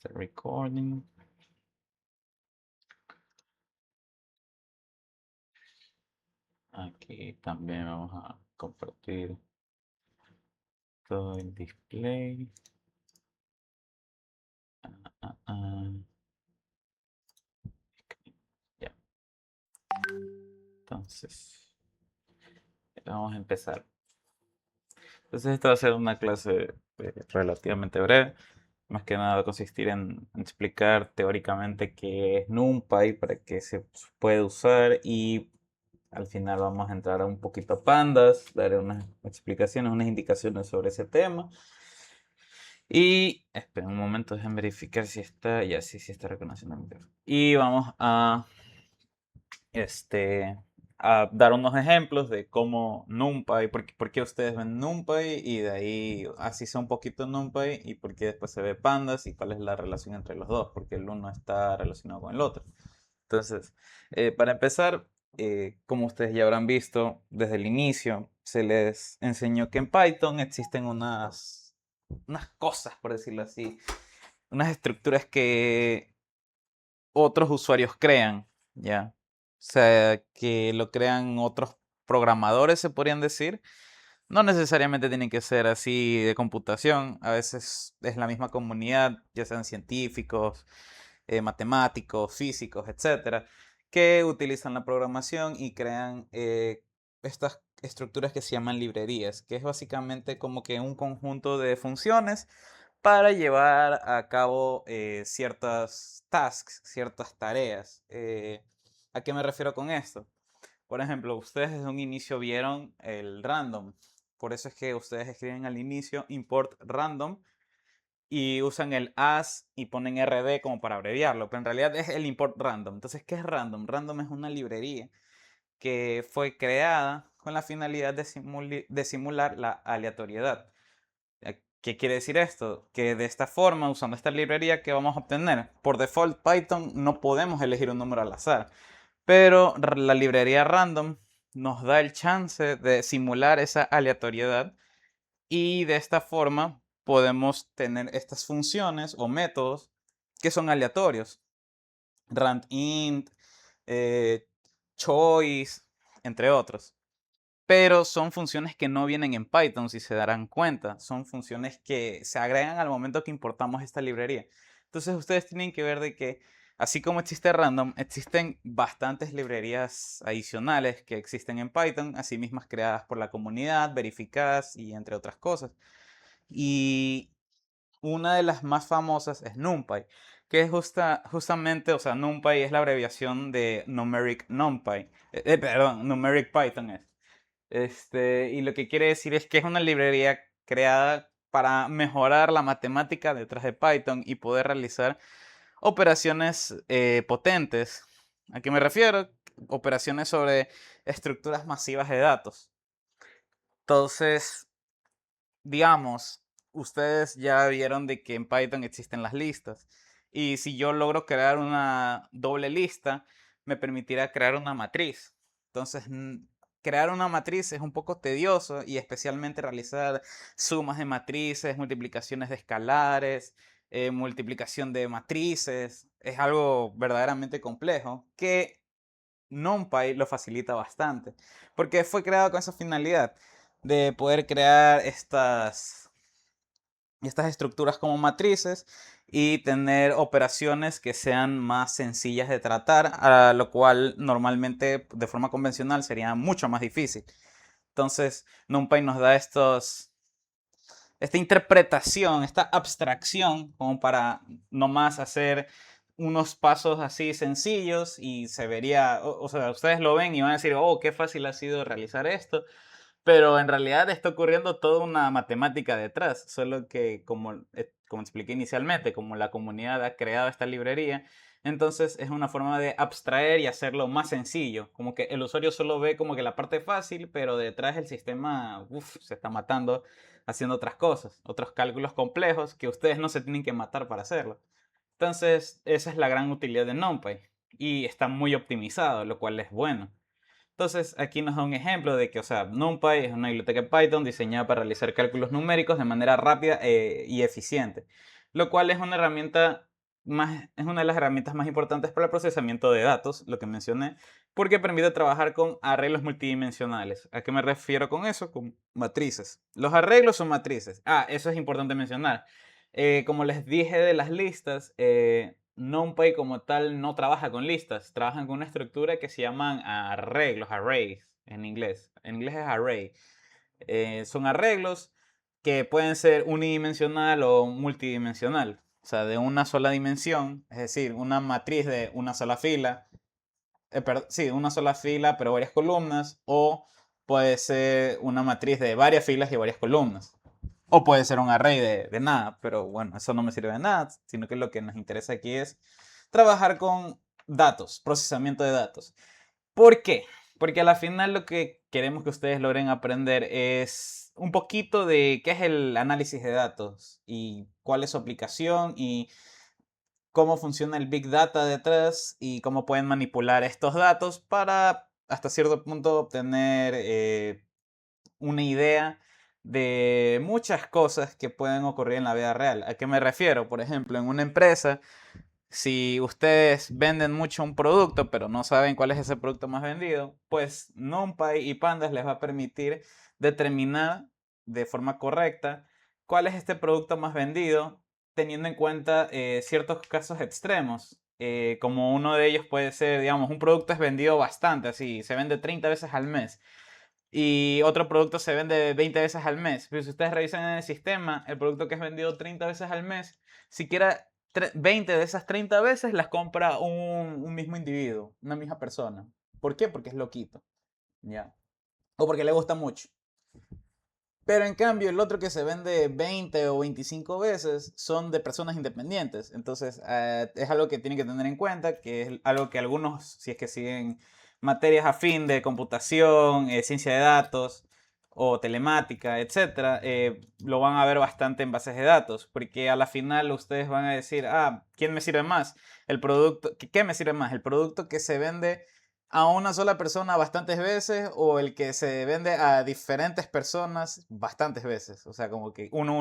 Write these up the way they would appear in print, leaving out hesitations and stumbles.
Start recording. Aquí también vamos a compartir todo el display. Ya. Entonces, vamos a empezar. Entonces, esta va a ser una clase relativamente breve. Más que nada va a consistir en explicar teóricamente qué es NumPy, para qué se puede usar, y al final vamos a entrar a un poquito a pandas, daré unas explicaciones, unas indicaciones sobre ese tema. Y esperen un momento, dejen verificar si está, ya sí está reconociendo el micrófono. Y vamos este, a dar unos ejemplos de cómo NumPy, por qué ustedes ven NumPy, y de ahí así sea un poquito NumPy, y por qué después se ve pandas, y cuál es la relación entre los dos, porque el uno está relacionado con el otro. Entonces, para empezar, como ustedes ya habrán visto desde el inicio, se les enseñó que en Python existen unas cosas, por decirlo así, unas estructuras que otros usuarios crean, ¿ya? O sea, que lo crean otros programadores, se podrían decir. No necesariamente tienen que ser así de computación, a veces es la misma comunidad, ya sean científicos, matemáticos, físicos, etcétera, que utilizan la programación y crean estas estructuras que se llaman librerías, que es básicamente como que un conjunto de funciones para llevar a cabo ciertas tasks, ciertas tareas. ¿A qué me refiero con esto? Por ejemplo, ustedes desde un inicio vieron el random. Por eso es que ustedes escriben al inicio import random y usan el as y ponen rd como para abreviarlo, pero en realidad es el import random. Entonces, ¿qué es random? Random es una librería que fue creada con la finalidad de simular la aleatoriedad. ¿Qué quiere decir esto? Que de esta forma, usando esta librería, ¿qué vamos a obtener? Por default, Python no podemos elegir un número al azar, pero la librería random nos da el chance de simular esa aleatoriedad, y de esta forma podemos tener estas funciones o métodos que son aleatorios. Randint, eh, choice, entre otros. Pero son funciones que no vienen en Python, si se darán cuenta. Son funciones que se agregan al momento que importamos esta librería. Entonces ustedes tienen que ver de que, así como existe random, existen bastantes librerías adicionales que existen en Python, así mismas creadas por la comunidad, verificadas y entre otras cosas. Y una de las más famosas es NumPy, que es justamente, o sea, NumPy es la abreviación de Numeric NumPy. Perdón, Numeric Python es. Y lo que quiere decir es que es una librería creada para mejorar la matemática detrás de Python y poder realizar operaciones potentes. ¿A qué me refiero? Operaciones sobre estructuras masivas de datos. Entonces, digamos, ustedes ya vieron de que en Python existen las listas. Y si yo logro crear una doble lista, me permitirá crear una matriz. Entonces, crear una matriz es un poco tedioso, y especialmente realizar sumas de matrices, multiplicaciones de escalares, multiplicación de matrices. Es algo verdaderamente complejo que NumPy lo facilita bastante, porque fue creado con esa finalidad de poder crear estas estructuras como matrices y tener operaciones que sean más sencillas de tratar, a lo cual normalmente de forma convencional sería mucho más difícil. Entonces, NumPy nos da esta interpretación, esta abstracción, como para nomás hacer unos pasos así sencillos, y se vería, o sea, ustedes lo ven y van a decir, oh, qué fácil ha sido realizar esto, pero en realidad está ocurriendo toda una matemática detrás, solo que como expliqué inicialmente, como la comunidad ha creado esta librería, entonces es una forma de abstraer y hacerlo más sencillo, como que el usuario solo ve como que la parte fácil, pero detrás el sistema se está matando haciendo otras cosas, otros cálculos complejos que ustedes no se tienen que matar para hacerlo. Entonces, esa es la gran utilidad de NumPy, y está muy optimizado, lo cual es bueno. Entonces, aquí nos da un ejemplo de que, o sea, NumPy es una biblioteca Python diseñada para realizar cálculos numéricos de manera rápida y eficiente, lo cual es una herramienta es una de las herramientas más importantes para el procesamiento de datos, lo que mencioné, porque permite trabajar con arreglos multidimensionales. ¿A qué me refiero con eso? Con matrices. Los arreglos son matrices. Ah, eso es importante mencionar. Como les dije de las listas, NumPy como tal no trabaja con listas, trabajan con una estructura que se llaman arreglos, arrays en inglés. En inglés es array. Son arreglos que pueden ser unidimensional o multidimensional, o sea, de una sola dimensión, es decir, una matriz de una sola fila, sí, una sola fila pero varias columnas, o puede ser una matriz de varias filas y varias columnas. O puede ser un array de nada, pero bueno, eso no me sirve de nada, sino que lo que nos interesa aquí es trabajar con datos, procesamiento de datos. ¿Por qué? Porque a la final lo que queremos que ustedes logren aprender es un poquito de qué es el análisis de datos y cuál es su aplicación y cómo funciona el Big Data detrás y cómo pueden manipular estos datos para hasta cierto punto obtener una idea de muchas cosas que pueden ocurrir en la vida real. ¿A qué me refiero? Por ejemplo, en una empresa, si ustedes venden mucho un producto, pero no saben cuál es ese producto más vendido, pues NumPy y Pandas les va a permitir determinar de forma correcta cuál es este producto más vendido, teniendo en cuenta ciertos casos extremos. Como uno de ellos puede ser, digamos, un producto es vendido bastante, así, se vende 30 veces al mes y otro producto se vende 20 veces al mes. Pero si ustedes revisan en el sistema, el producto que es vendido 30 veces al mes, siquiera 20 de esas 30 veces las compra un mismo individuo, una misma persona. ¿Por qué? Porque es loquito, ¿ya? O porque le gusta mucho. Pero en cambio, el otro que se vende 20 o 25 veces son de personas independientes. Entonces, es algo que tienen que tener en cuenta, que es algo que algunos, si es que siguen materias afín de computación, ciencia de datos o telemática, etcétera, lo van a ver bastante en bases de datos, porque a la final ustedes van a decir, ah, ¿quién me sirve más? El producto, ¿qué me sirve más? El producto que se vende a una sola persona bastantes veces o el que se vende a diferentes personas bastantes veces. O sea, como que uno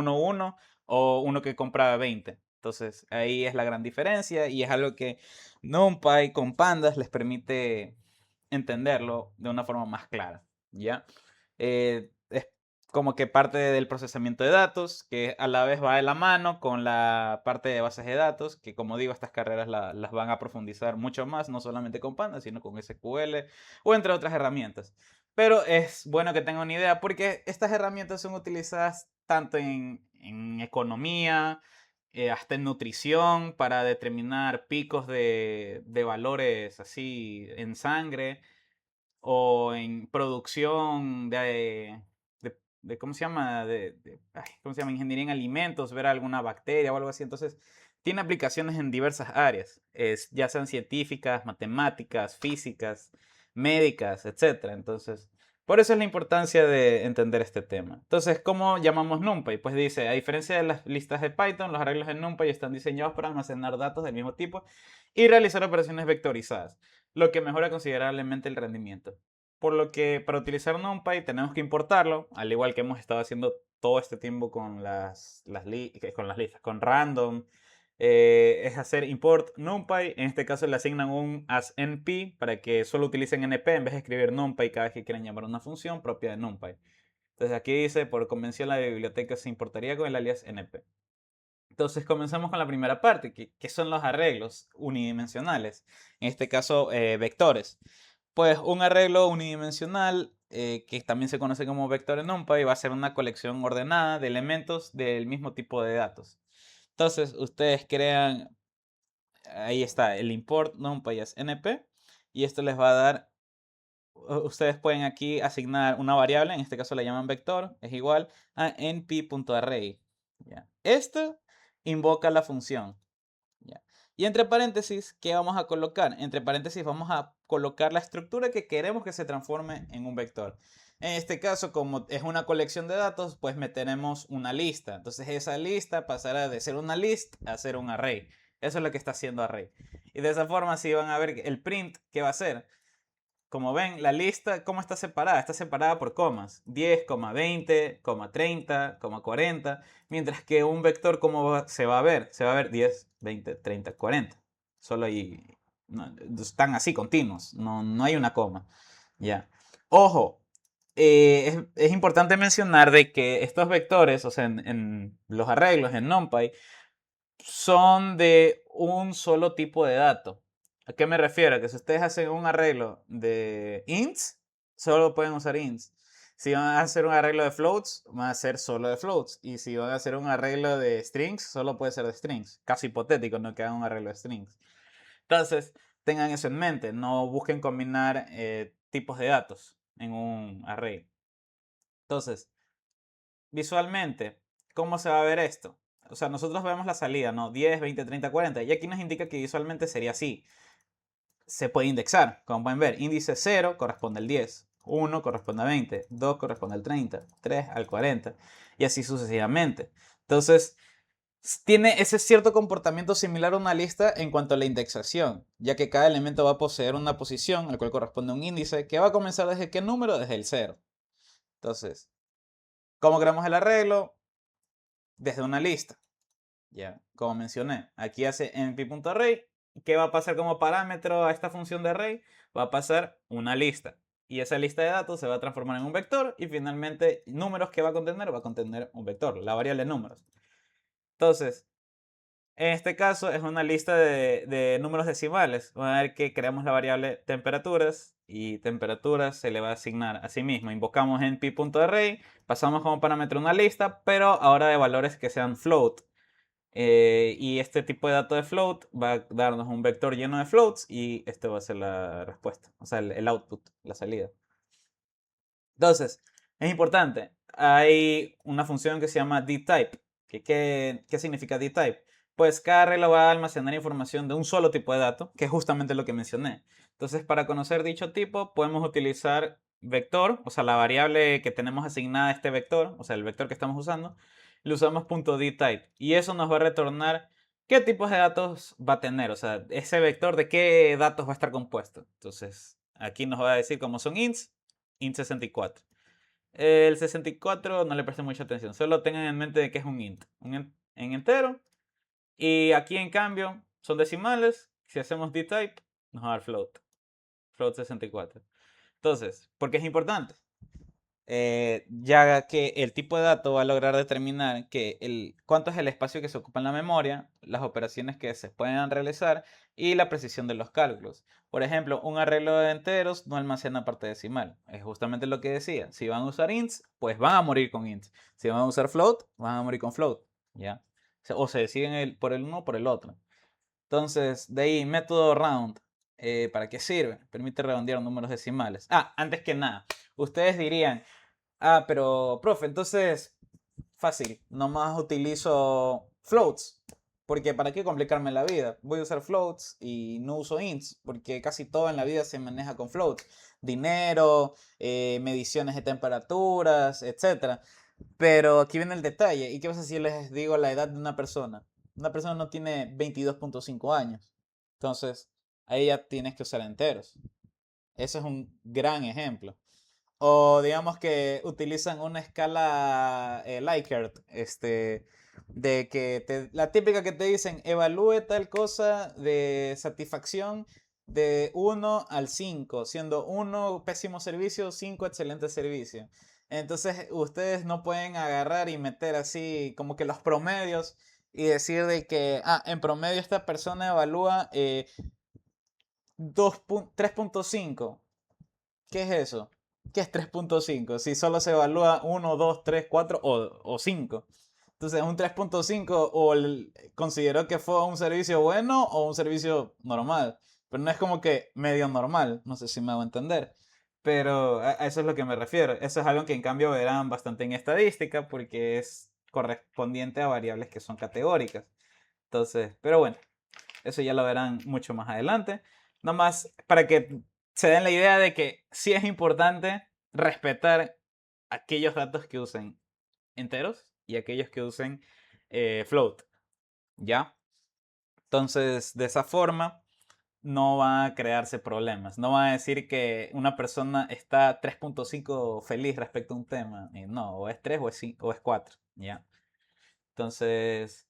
o uno que compra 20. Entonces, ahí es la gran diferencia y es algo que NumPy con Pandas les permite entenderlo de una forma más clara, ¿ya? Es como que parte del procesamiento de datos, que a la vez va de la mano con la parte de bases de datos, que como digo, estas carreras las van a profundizar mucho más, no solamente con Pandas, sino con SQL o entre otras herramientas. Pero es bueno que tengan una idea porque estas herramientas son utilizadas tanto en economía, hasta en nutrición, para determinar picos de valores así en sangre o en producción ¿cómo se llama? ¿Cómo se llama? Ingeniería en alimentos, ver alguna bacteria o algo así. Entonces, tiene aplicaciones en diversas áreas, ya sean científicas, matemáticas, físicas, médicas, etcétera. Entonces, por eso es la importancia de entender este tema. Entonces, ¿cómo llamamos NumPy? Pues dice, a diferencia de las listas de Python, los arreglos en NumPy están diseñados para almacenar datos del mismo tipo y realizar operaciones vectorizadas, lo que mejora considerablemente el rendimiento. Por lo que para utilizar NumPy tenemos que importarlo, al igual que hemos estado haciendo todo este tiempo con con las listas, con random. Es hacer import NumPy, en este caso le asignan un as np para que solo utilicen np en vez de escribir NumPy cada vez que quieran llamar una función propia de NumPy. Entonces aquí dice, por convención la biblioteca se importaría con el alias np. Entonces comenzamos con la primera parte, que son los arreglos unidimensionales, en este caso vectores. Pues un arreglo unidimensional, que también se conoce como vector en NumPy, va a ser una colección ordenada de elementos del mismo tipo de datos. Entonces ustedes crean, ahí está, el import NumPy as np, y esto les va a dar, ustedes pueden aquí asignar una variable, en este caso la llaman vector, es igual a np.array. ¿Ya? Esto invoca la función. ¿Ya? Y entre paréntesis, ¿qué vamos a colocar? Entre paréntesis vamos a colocar la estructura que queremos que se transforme en un vector. En este caso, como es una colección de datos, pues meteremos una lista. Entonces esa lista pasará de ser una list a ser un array. Eso es lo que está haciendo array. Y de esa forma sí van a ver el print que va a hacer. como ven, la lista, ¿cómo está separada? Está separada por comas. 10, 20, 30, 40. Mientras que un vector, ¿cómo se va a ver? Se va a ver 10, 20, 30, 40. Solo ahí, no, están así continuos. No hay una coma. Ya. Ojo, es importante mencionar de que estos vectores, o sea, en los arreglos en NumPy, son de un solo tipo de dato. ¿A qué me refiero? Que si ustedes hacen un arreglo de ints, solo pueden usar ints. Si van a hacer un arreglo de floats, van a ser solo de floats. Y si van a hacer un arreglo de strings, solo puede ser de strings. Caso hipotético, no que hagan un arreglo de strings. Entonces, tengan eso en mente. No busquen combinar tipos de datos en un array. Entonces, visualmente, ¿cómo se va a ver esto? O sea, nosotros vemos la salida, ¿no? 10, 20, 30, 40. Y aquí nos indica que visualmente sería así. Se puede indexar, como pueden ver. Índice 0 corresponde al 10. 1 corresponde a 20. 2 corresponde al 30. 3 al 40. Y así sucesivamente. Entonces, tiene ese cierto comportamiento similar a una lista en cuanto a la indexación, ya que cada elemento va a poseer una posición al cual corresponde un índice que va a comenzar desde qué número, desde el 0. Entonces, ¿cómo creamos el arreglo? Desde una lista. Ya, como mencioné, aquí hace np.array. ¿Qué va a pasar como parámetro a esta función de array? Va a pasar una lista. Y esa lista de datos se va a transformar en un vector. Y finalmente, números que va a contener un vector, la variable números. Entonces, en este caso es una lista de números decimales. Vamos a ver que creamos la variable temperaturas. Y temperaturas se le va a asignar a sí mismo. Invocamos np.array. Pasamos como parámetro una lista, pero ahora de valores que sean float. Y este tipo de dato de float va a darnos un vector lleno de floats y esto va a ser la respuesta, o sea, el output, la salida. Entonces, es importante, hay una función que se llama dtype. ¿Qué significa dtype? Pues cada arreglo va a almacenar información de un solo tipo de dato, que es justamente lo que mencioné. Entonces, para conocer dicho tipo, podemos utilizar vector, o sea, la variable que tenemos asignada a este vector, o sea, el vector que estamos usando, le usamos .dtype. Y eso nos va a retornar qué tipos de datos va a tener, o sea, ese vector de qué datos va a estar compuesto. Entonces, aquí nos va a decir cómo son ints, int 64. El 64 no le presten mucha atención, solo tengan en mente de que es un int en entero. Y aquí en cambio son decimales. Si hacemos dtype, nos va a dar float 64. Entonces, ¿por qué es importante? Ya que el tipo de dato va a lograr determinar cuánto es el espacio que se ocupa en la memoria, las operaciones que se pueden realizar y la precisión de los cálculos. Por ejemplo, un arreglo de enteros no almacena parte decimal. Es justamente lo que decía. Si van a usar ints, pues van a morir con ints. Si van a usar float, van a morir con float. ¿Ya? O se deciden por el uno o por el otro. Entonces, de ahí, método round. ¿Para qué sirve? Permite redondear números decimales. Antes que nada, ustedes dirían, pero, profe, entonces, fácil, nomás utilizo floats, porque ¿para qué complicarme la vida? Voy a usar floats y no uso ints, porque casi todo en la vida se maneja con floats. Dinero, mediciones de temperaturas, etcétera. Pero aquí viene el detalle. ¿Y qué pasa si les digo la edad de una persona? Una persona no tiene 22.5 años. Entonces, ahí ya tienes que usar enteros. Eso es un gran ejemplo. O digamos que utilizan una escala Likert, de que la típica que te dicen, evalúe tal cosa de satisfacción de 1 al 5, siendo 1 pésimo servicio, 5 excelente servicio. Entonces ustedes no pueden agarrar y meter así como que los promedios y decir de que, en promedio esta persona evalúa 3.5. ¿Qué es eso? ¿Qué es 3.5? Si solo se evalúa 1, 2, 3, 4 o 5. Entonces, un 3.5 consideró que fue un servicio bueno o un servicio normal. Pero no es como que medio normal. No sé si me hago entender. Pero a eso es lo que me refiero. Eso es algo que en cambio verán bastante en estadística porque es correspondiente a variables que son categóricas. Entonces, pero bueno, eso ya lo verán mucho más adelante. Nomás para que se den la idea de que sí es importante respetar aquellos datos que usen enteros y aquellos que usen float. ¿Ya? Entonces, de esa forma, no va a crearse problemas. No va a decir que una persona está 3.5 feliz respecto a un tema. Y no, o es 3 o es 5, o es 4. ¿Ya? Entonces,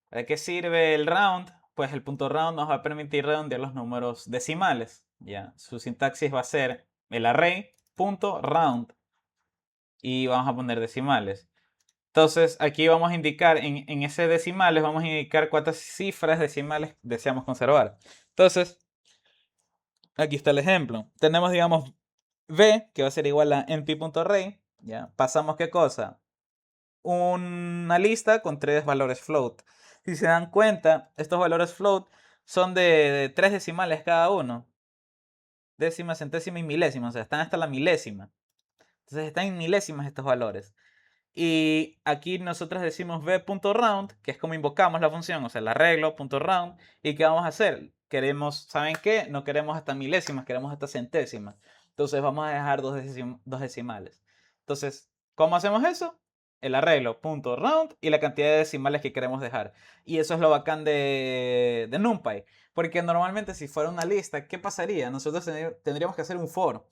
¿para qué sirve el round? Pues el punto round nos va a permitir redondear los números decimales. ¿Ya? Su sintaxis va a ser el array punto round y vamos a poner decimales. Entonces, aquí vamos a indicar, en ese decimales, vamos a indicar cuántas cifras decimales deseamos conservar. Entonces, aquí está el ejemplo. Tenemos, digamos, v, que va a ser igual a np.array. ¿Ya? Pasamos, ¿qué cosa? Una lista con 3 valores float. Si se dan cuenta, estos valores float son de 3 decimales cada uno. Décima, centésima y milésima. O sea, están hasta la milésima. Entonces, están en milésimas estos valores. Y aquí nosotros decimos v.round, que es como invocamos la función, o sea, el arreglo.round. ¿Y qué vamos a hacer? Queremos, ¿saben qué? No queremos hasta milésimas, queremos hasta centésimas. Entonces vamos a dejar dos decimales. Entonces, ¿cómo hacemos eso? El arreglo.round y la cantidad de decimales que queremos dejar. Y eso es lo bacán de NumPy. Porque normalmente si fuera una lista, ¿qué pasaría? Nosotros tendríamos que hacer un for.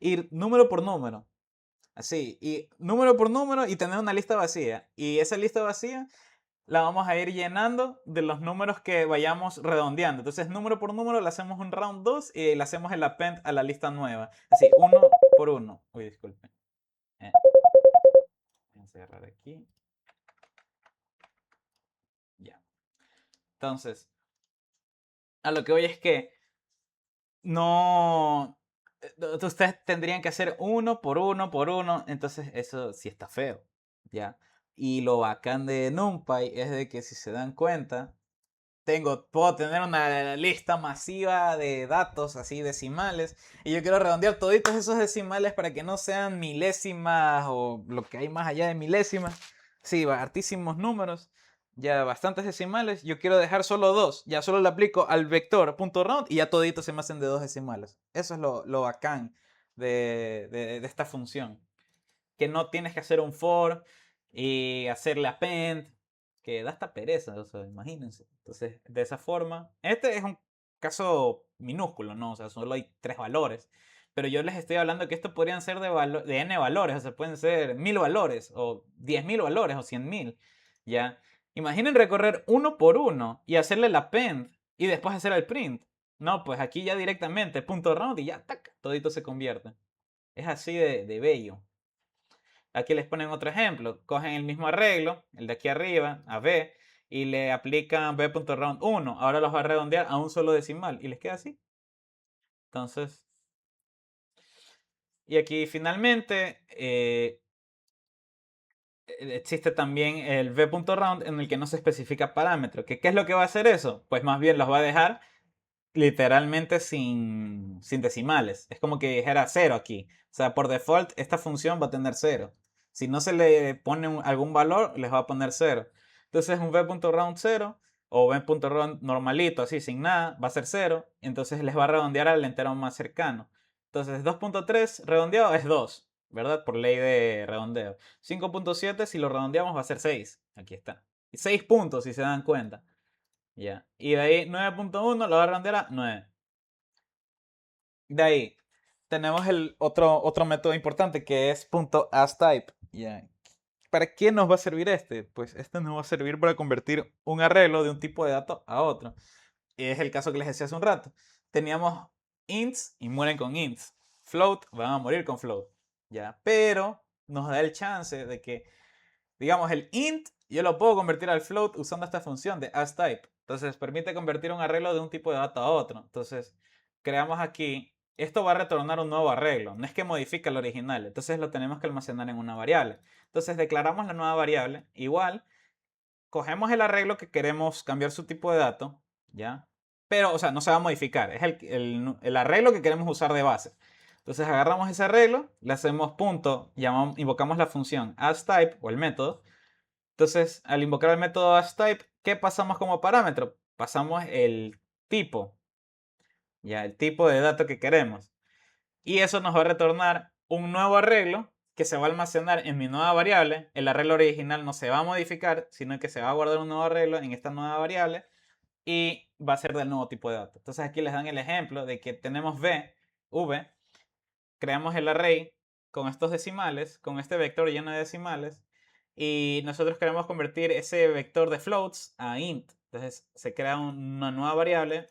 Ir número por número. Así, y número por número y tener una lista vacía. Y esa lista vacía la vamos a ir llenando de los números que vayamos redondeando. Entonces, número por número le hacemos un round 2 y le hacemos el append a la lista nueva. Así, uno por uno. Uy, disculpen. Voy a cerrar aquí. Ya. Entonces, a lo que voy es que no... Ustedes tendrían que hacer uno por uno por uno. Entonces, eso sí está feo. ¿Ya? Y lo bacán de NumPy es de que si se dan cuenta, puedo tener una lista masiva de datos así decimales y yo quiero redondear toditos esos decimales para que no sean milésimas o lo que hay más allá de milésimas. Sí, hartísimos números, ya bastantes decimales. Yo quiero dejar solo dos, ya solo le aplico al vector .round y ya toditos se me hacen de dos decimales. Eso es lo bacán de esta función, que no tienes que hacer un for y hacerle append, que da hasta pereza, o sea, imagínense. Entonces, de esa forma, este es un caso minúsculo, ¿no? O sea, solo hay 3 valores. Pero yo les estoy hablando que esto podrían ser de n valores, o sea, pueden ser 1000 valores, o 10.000 valores, o 100.000, ¿ya? Imaginen recorrer uno por uno y hacerle el append y después hacer el print. No, pues aquí ya directamente, punto round y ya, tac, todito se convierte. Es así de bello. Aquí les ponen otro ejemplo. Cogen el mismo arreglo, el de aquí arriba, a B, y le aplican b.round 1. Ahora los va a redondear a un solo decimal y les queda así. Entonces, y aquí finalmente existe también el b.round en el que no se especifica parámetro. ¿Qué es lo que va a hacer eso? Pues más bien los va a dejar literalmente sin decimales. Es como que dijera 0 aquí. O sea, por default esta función va a tener 0. Si no se le pone algún valor, les va a poner 0. Entonces un v.round 0 o v.round normalito, así sin nada, va a ser 0. Entonces les va a redondear al entero más cercano. Entonces 2.3 redondeado es 2, ¿verdad? Por ley de redondeo. 5.7 si lo redondeamos va a ser 6. Aquí está. Y 6 puntos si se dan cuenta. Ya. Y de ahí 9.1 lo va a redondear a 9. De ahí tenemos el otro método importante que es .asType. Ya. ¿Para qué nos va a servir este? Pues este nos va a servir para convertir un arreglo de un tipo de dato a otro. Y es el caso que les decía hace un rato. Teníamos ints y mueren con ints. Float van a morir con float. Ya. Pero nos da el chance de que, digamos, el int yo lo puedo convertir al float usando esta función de asType. Entonces permite convertir un arreglo de un tipo de dato a otro. Entonces creamos aquí, esto va a retornar un nuevo arreglo, no es que modifica el original. Entonces lo tenemos que almacenar en una variable. Entonces declaramos la nueva variable, igual, cogemos el arreglo que queremos cambiar su tipo de dato, ¿ya? Pero, o sea, no se va a modificar, es el arreglo que queremos usar de base. Entonces agarramos ese arreglo, le hacemos punto, invocamos la función asType o el método. Entonces, al invocar el método asType, ¿qué pasamos como parámetro? Pasamos el tipo, ya, el tipo de dato que queremos. Y eso nos va a retornar un nuevo arreglo que se va a almacenar en mi nueva variable. El arreglo original no se va a modificar, sino que se va a guardar un nuevo arreglo en esta nueva variable. Y va a ser del nuevo tipo de dato. Entonces aquí les dan el ejemplo de que tenemos v, creamos el array con estos decimales, con este vector lleno de decimales, y nosotros queremos convertir ese vector de floats a int. Entonces se crea una nueva variable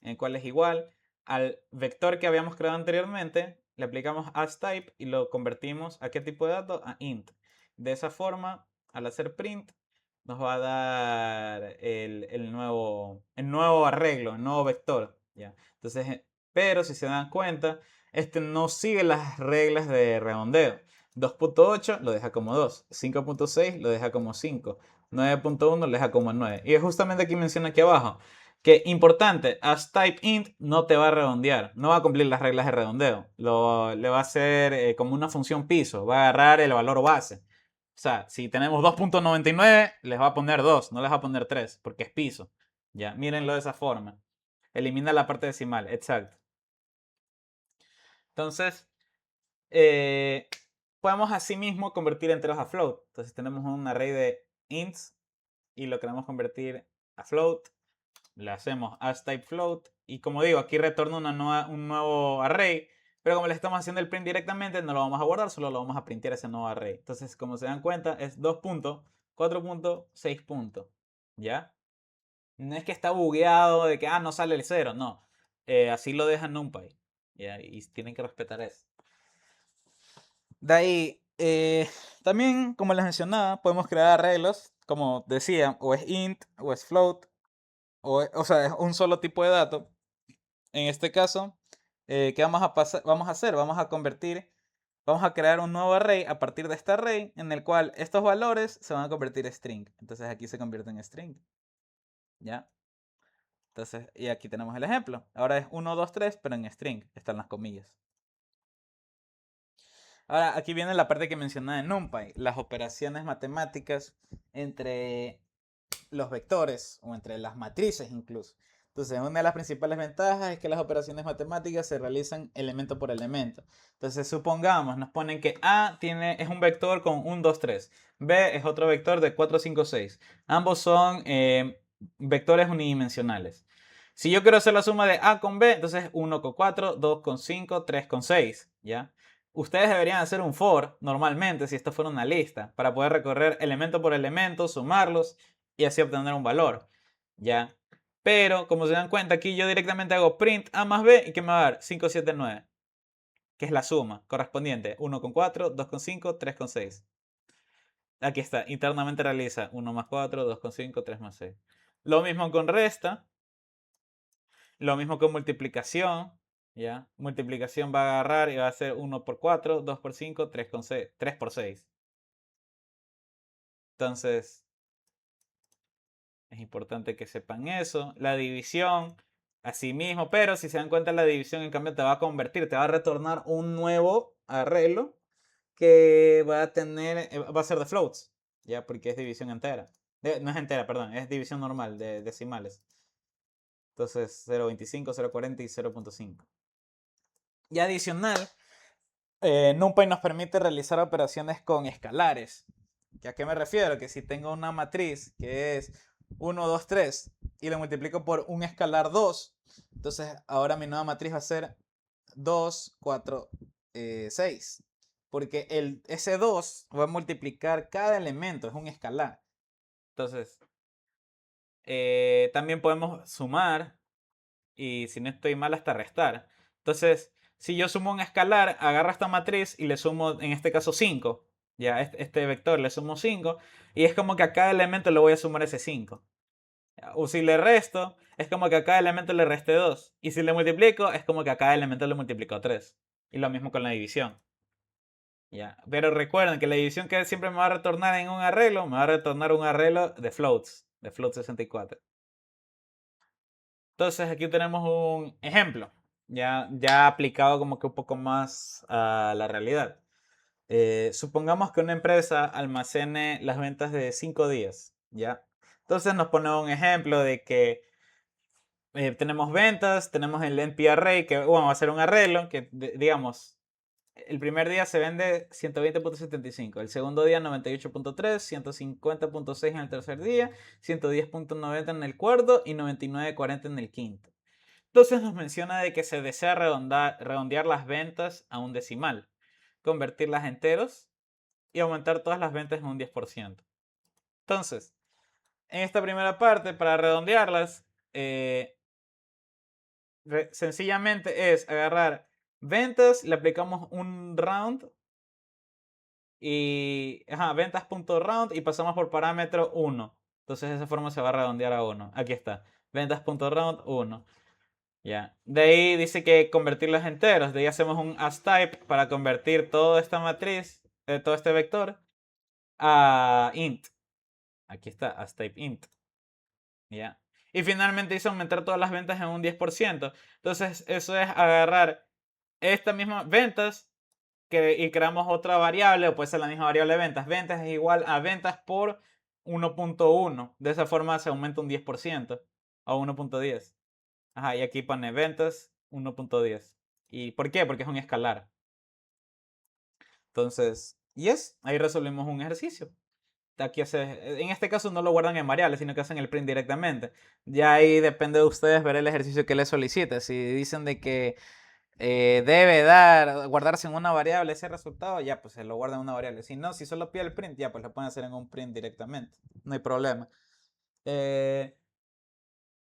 en el cual es igual al vector que habíamos creado anteriormente, le aplicamos asType y lo convertimos a qué tipo de dato, a int. De esa forma, al hacer print, nos va a dar el nuevo arreglo, el nuevo vector. ¿Ya? Entonces, pero si se dan cuenta, este no sigue las reglas de redondeo. 2.8 lo deja como 2, 5.6 lo deja como 5, 9.1 lo deja como 9. Y es justamente aquí menciona aquí abajo que importante, asTypeInt no te va a redondear, no va a cumplir las reglas de redondeo. Le va a hacer como una función piso, va a agarrar el valor base. O sea, si tenemos 2.99, les va a poner 2, no les va a poner 3, porque es piso. Ya, mírenlo de esa forma. Elimina la parte decimal, exacto. Entonces, podemos asimismo convertir enteros a float. Entonces tenemos un array de ints y lo queremos convertir a float. Le hacemos asType float y como digo, aquí retorna un nuevo array, pero como le estamos haciendo el print directamente, no lo vamos a guardar, solo lo vamos a printar ese nuevo array. Entonces, como se dan cuenta, es 2 puntos, 4 puntos, 6 puntos. ¿Ya? No es que está bugueado de que no sale el 0, no. Así lo deja NumPy. ¿Ya? Y tienen que respetar eso. De ahí, también, como les mencionaba, podemos crear arreglos, como decía, o es int, o es float, o sea, es un solo tipo de dato. En este caso, ¿qué vamos a hacer? Vamos a crear un nuevo array a partir de este array en el cual estos valores se van a convertir en string. Entonces aquí se convierte en string. ¿Ya? Entonces, y aquí tenemos el ejemplo. Ahora es 1, 2, 3, pero en string. Están las comillas. Ahora, aquí viene la parte que mencionaba en NumPy. Las operaciones matemáticas entre los vectores o entre las matrices incluso. Entonces, una de las principales ventajas es que las operaciones matemáticas se realizan elemento por elemento. Entonces, supongamos, nos ponen que es un vector con 1, 2, 3. B es otro vector de 4, 5, 6. Ambos son vectores unidimensionales. Si yo quiero hacer la suma de A con B, entonces 1 con 4, 2 con 5, 3 con 6. ¿Ya? Ustedes deberían hacer un for normalmente si esto fuera una lista para poder recorrer elemento por elemento, sumarlos y así obtener un valor. ¿Ya? Pero como se dan cuenta aquí yo directamente hago print A más B y que me va a dar 5, 7, 9. Que es la suma correspondiente. 1 con 4, 2 con 5, 3 con 6. Aquí está, internamente realiza 1 más 4, 2 con 5, 3 más 6. Lo mismo con resta. Lo mismo con multiplicación. ¿Ya? Multiplicación va a agarrar y va a ser 1 por 4, 2 por 5, 3 con 6, 3 por 6. Entonces, es importante que sepan eso. La división, así mismo, pero si se dan cuenta, la división en cambio te va a convertir, te va a retornar un nuevo arreglo que va a tener, va a ser de floats, ya, porque es división entera. No es entera, perdón, es división normal de decimales. Entonces, 0.25, 0.40 y 0.5. Y adicional, NumPy nos permite realizar operaciones con escalares. ¿A qué me refiero? Que si tengo una matriz que es 1, 2, 3 y lo multiplico por un escalar 2, entonces ahora mi nueva matriz va a ser 2, 4, 6. Porque ese 2 va a multiplicar cada elemento, es un escalar. Entonces, también podemos sumar y si no estoy mal hasta restar. Entonces, si yo sumo un escalar, agarro esta matriz y le sumo, en este caso 5. Ya, este vector le sumo 5 y es como que a cada elemento le voy a sumar ese 5. O si le resto, es como que a cada elemento le reste 2. Y si le multiplico, es como que a cada elemento le multiplico 3. Y lo mismo con la división. ¿Ya? Pero recuerden que la división que siempre me va a retornar en un arreglo, me va a retornar un arreglo de float 64. Entonces aquí tenemos un ejemplo, ya aplicado como que un poco más a la realidad. Supongamos que una empresa almacene las ventas de 5 días, ¿ya? Entonces nos pone un ejemplo de que tenemos ventas, tenemos el NP Array, que bueno, va a ser un arreglo, que digamos, el primer día se vende 120.75, el segundo día 98.3, 150.6 en el tercer día, 110.90 en el cuarto y 99.40 en el quinto. Entonces nos menciona de que se desea redondear las ventas a un decimal, convertirlas en enteros y aumentar todas las ventas en un 10%. Entonces, en esta primera parte, para redondearlas, sencillamente es agarrar ventas, le aplicamos un round y ventas.round y pasamos por parámetro 1. Entonces de esa forma se va a redondear a 1. Aquí está, ventas.round 1. Ya. De ahí dice que convertirlos enteros. De ahí hacemos un asType para convertir toda esta matriz, todo este vector, a int. Aquí está, asType int. Ya. Y finalmente dice aumentar todas las ventas en un 10%. Entonces eso es agarrar estas mismas ventas y creamos otra variable, o puede ser la misma variable de ventas. Ventas es igual a ventas por 1.1. De esa forma se aumenta un 10% a 1.10. Ajá, y aquí pone ventas 1.10. ¿Y por qué? Porque es un escalar. Entonces, ahí resolvimos un ejercicio. Aquí en este caso no lo guardan en variables, sino que hacen el print directamente. Ya ahí depende de ustedes ver el ejercicio que les solicite. Si dicen de que debe guardarse en una variable ese resultado, ya pues se lo guardan en una variable. Si no, si solo pide el print, ya pues lo pueden hacer en un print directamente. No hay problema.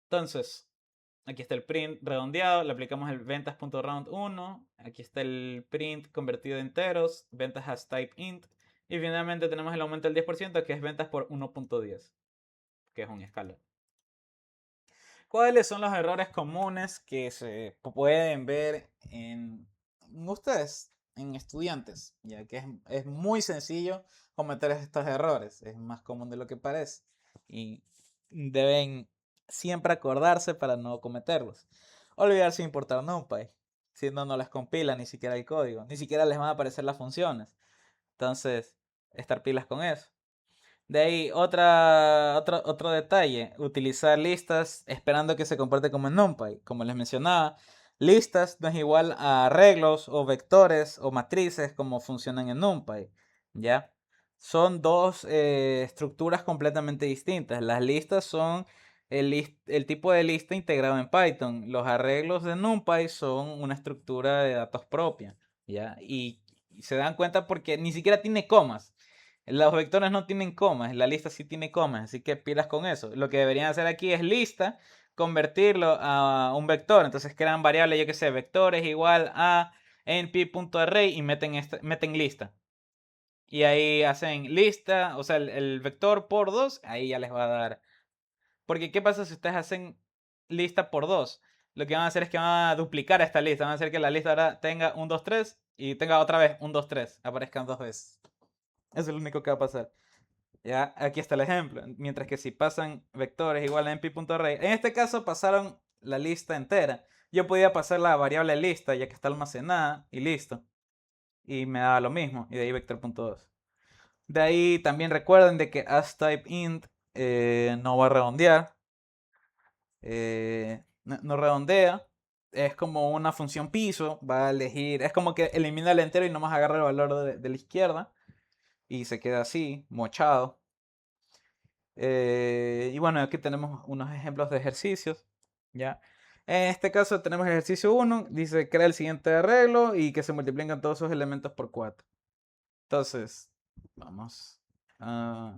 Entonces, aquí está el print redondeado, le aplicamos el ventas.round 1, aquí está el print convertido en enteros, ventas as type int, y finalmente tenemos el aumento del 10% que es ventas por 1.10, que es un escalar. ¿Cuáles son los errores comunes que se pueden ver en ustedes, en estudiantes? Ya que es muy sencillo cometer estos errores, es más común de lo que parece. Y deben siempre acordarse para no cometerlos. Olvidarse de importar NumPy, si no, no les compila ni siquiera el código, ni siquiera les van a aparecer las funciones. Entonces, estar pilas con eso. De ahí, otro detalle, utilizar listas esperando que se comporte como en NumPy. Como les mencionaba, listas no es igual a arreglos o vectores o matrices como funcionan en NumPy, ¿ya? Son dos estructuras completamente distintas. Las listas son el tipo de lista integrado en Python. Los arreglos de NumPy son una estructura de datos propia, ¿ya? Y se dan cuenta porque ni siquiera tiene comas. Los vectores no tienen comas, la lista sí tiene comas, así que pilas con eso. Lo que deberían hacer aquí es lista, convertirlo a un vector. Entonces crean variable, yo que sé, vectores igual a np.array y meten lista. Y ahí hacen lista, o sea, el vector por 2, ahí ya les va a dar. Porque ¿qué pasa si ustedes hacen lista por 2? Lo que van a hacer es que van a duplicar esta lista. Van a hacer que la lista ahora tenga 1, 2, 3 y tenga otra vez 1, 2, 3. Aparezcan dos veces. Eso es lo único que va a pasar. Ya, aquí está el ejemplo. Mientras que si pasan vectores igual a np.array, en este caso pasaron la lista entera. Yo podía pasar la variable lista ya que está almacenada y listo. Y me daba lo mismo. Y de ahí vector.2. De ahí también recuerden de que asTypeInt no va a redondear. No redondea. Es como una función piso. Va a elegir. Es como que elimina el entero y nomás agarra el valor de la izquierda. Y se queda así, mochado. Y bueno, aquí tenemos unos ejemplos de ejercicios. ¿Ya? En este caso tenemos ejercicio 1, dice crea el siguiente arreglo y que se multipliquen todos sus elementos por 4. Entonces, vamos a...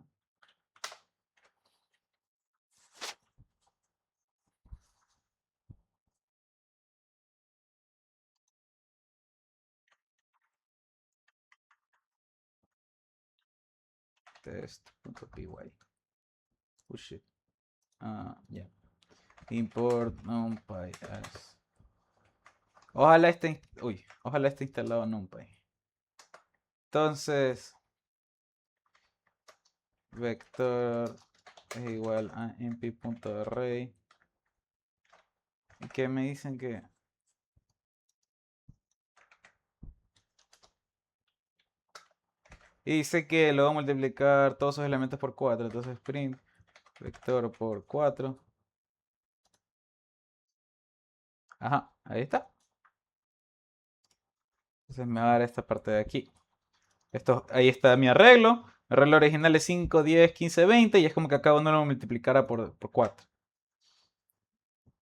test.py. Oh shit. Ya. Import numpy as. Ojalá esté instalado numpy. Entonces, vector es igual a np.array. ¿Y qué me dicen que? Y dice que lo va a multiplicar todos esos elementos por 4. Entonces print vector por 4. Ajá, ahí está. Entonces me va a dar esta parte de aquí. Ahí está mi arreglo. Mi arreglo original es 5, 10, 15, 20 y es como que acá uno lo multiplicara por 4.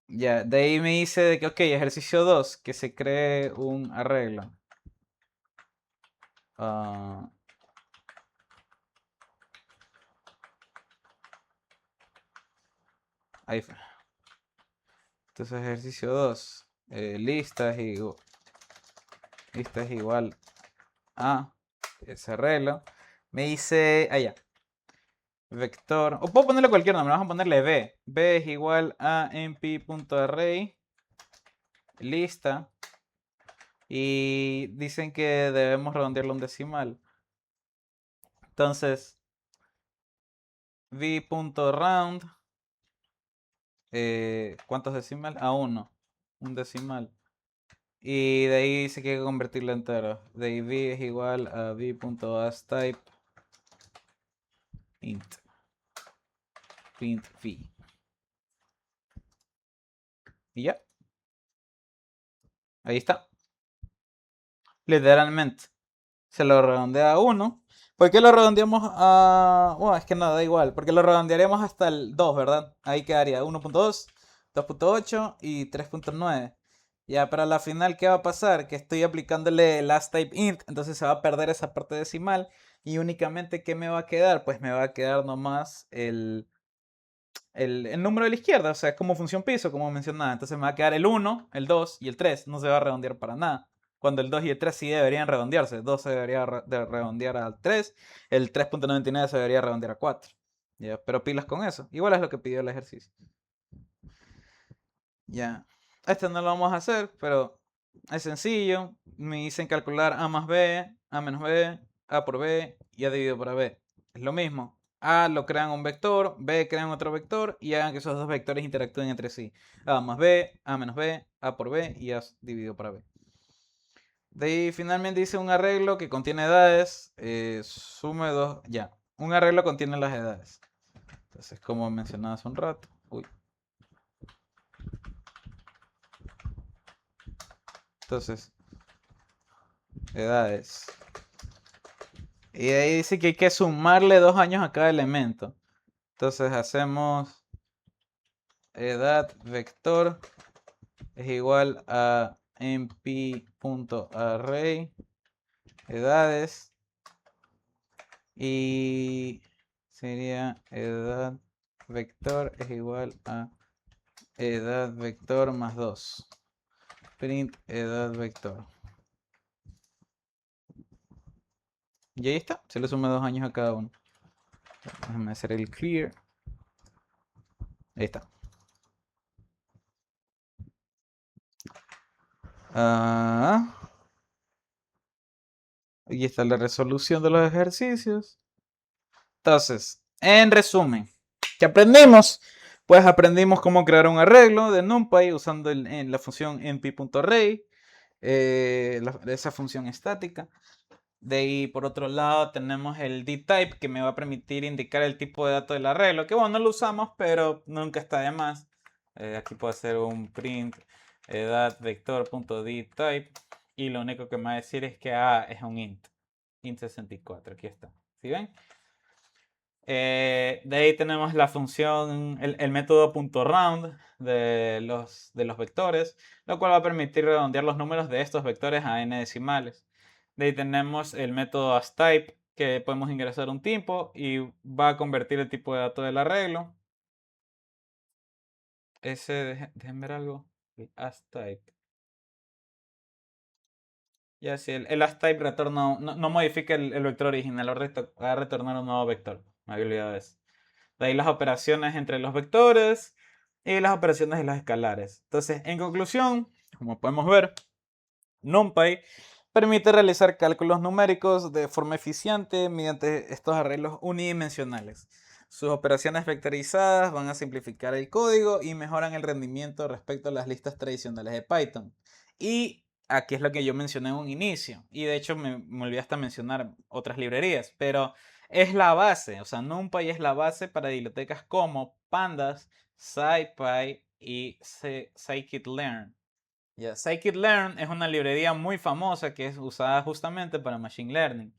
Ya, de ahí me dice de que, ok, ejercicio 2, que se cree un arreglo. Ah, ahí fue. Entonces ejercicio 2, lista es igual a ese arreglo. Me dice, allá, vector, o puedo ponerle cualquier nombre, vamos a ponerle b. B es igual a np.array, lista. Y dicen que debemos redondearlo a un decimal. Entonces, v.round, ¿cuántos decimales? A 1, un decimal. Y de ahí dice que hay que convertirlo entero. De ahí v es igual a v.astype int v. Y ya, ahí está. Literalmente. Se lo redondea a 1. ¿Por qué lo redondeamos a...? Bueno, es que no, da igual. Porque lo redondearemos hasta el 2, ¿verdad? Ahí quedaría 1.2, 2.8 y 3.9. Ya, pero a la final, ¿qué va a pasar? Que estoy aplicándole last type int, entonces se va a perder esa parte decimal. Y únicamente, ¿qué me va a quedar? Pues me va a quedar nomás el número de la izquierda. O sea, es como función piso, como mencionaba. Entonces me va a quedar el 1, el 2 y el 3. No se va a redondear para nada. Cuando el 2 y el 3 sí deberían redondearse. El 2 se debería de redondear al 3. El 3.99 se debería redondear a 4. ¿Ya? Pero pilas con eso. Igual es lo que pidió el ejercicio. Ya. Este no lo vamos a hacer, pero es sencillo. Me dicen calcular A más B, A menos B, A por B y A dividido por AB. Es lo mismo. A lo crean un vector, B crean otro vector y hagan que esos dos vectores interactúen entre sí. A más B, A menos B, A por B y A dividido por AB. De ahí finalmente dice un arreglo que contiene edades, sume dos, ya, un arreglo contiene las edades. Entonces, como mencionaba hace un rato, entonces, edades. Y de ahí dice que hay que sumarle 2 años a cada elemento. Entonces hacemos edad vector es igual a np.array edades y sería edad vector es igual a edad vector más 2. Print edad vector. Y ahí está, se le suma 2 años a cada uno. Déjame hacer el clear. Ahí está. Aquí está la resolución de los ejercicios. Entonces, en resumen, ¿qué aprendimos? Pues aprendimos cómo crear un arreglo de NumPy usando la función np.array, esa función estática. De ahí, por otro lado, tenemos el dtype que me va a permitir indicar el tipo de dato del arreglo. Que bueno, no lo usamos, pero nunca está de más. Aquí puedo hacer un print edad vector.dtype y lo único que me va a decir es que A es un int64. Aquí está. ¿Sí ven? De ahí tenemos la función, el método .round de los vectores, lo cual va a permitir redondear los números de estos vectores a n decimales. De ahí tenemos el método astype, que podemos ingresar un tipo y va a convertir el tipo de dato del arreglo. Déjenme ver algo. El astype. Ya sí, el astype retorna, no modifica el vector original, va a retornar un nuevo vector. Me había olvidado de eso. De ahí las operaciones entre los vectores y las operaciones de los escalares. Entonces, en conclusión, como podemos ver, NumPy permite realizar cálculos numéricos de forma eficiente mediante estos arreglos unidimensionales. Sus operaciones vectorizadas van a simplificar el código y mejoran el rendimiento respecto a las listas tradicionales de Python. Y aquí es lo que yo mencioné en un inicio. Y de hecho me olvidé hasta mencionar otras librerías. Pero es la base. O sea, NumPy es la base para bibliotecas como Pandas, SciPy y Scikit-learn. Ya, Scikit-learn es una librería muy famosa que es usada justamente para Machine Learning,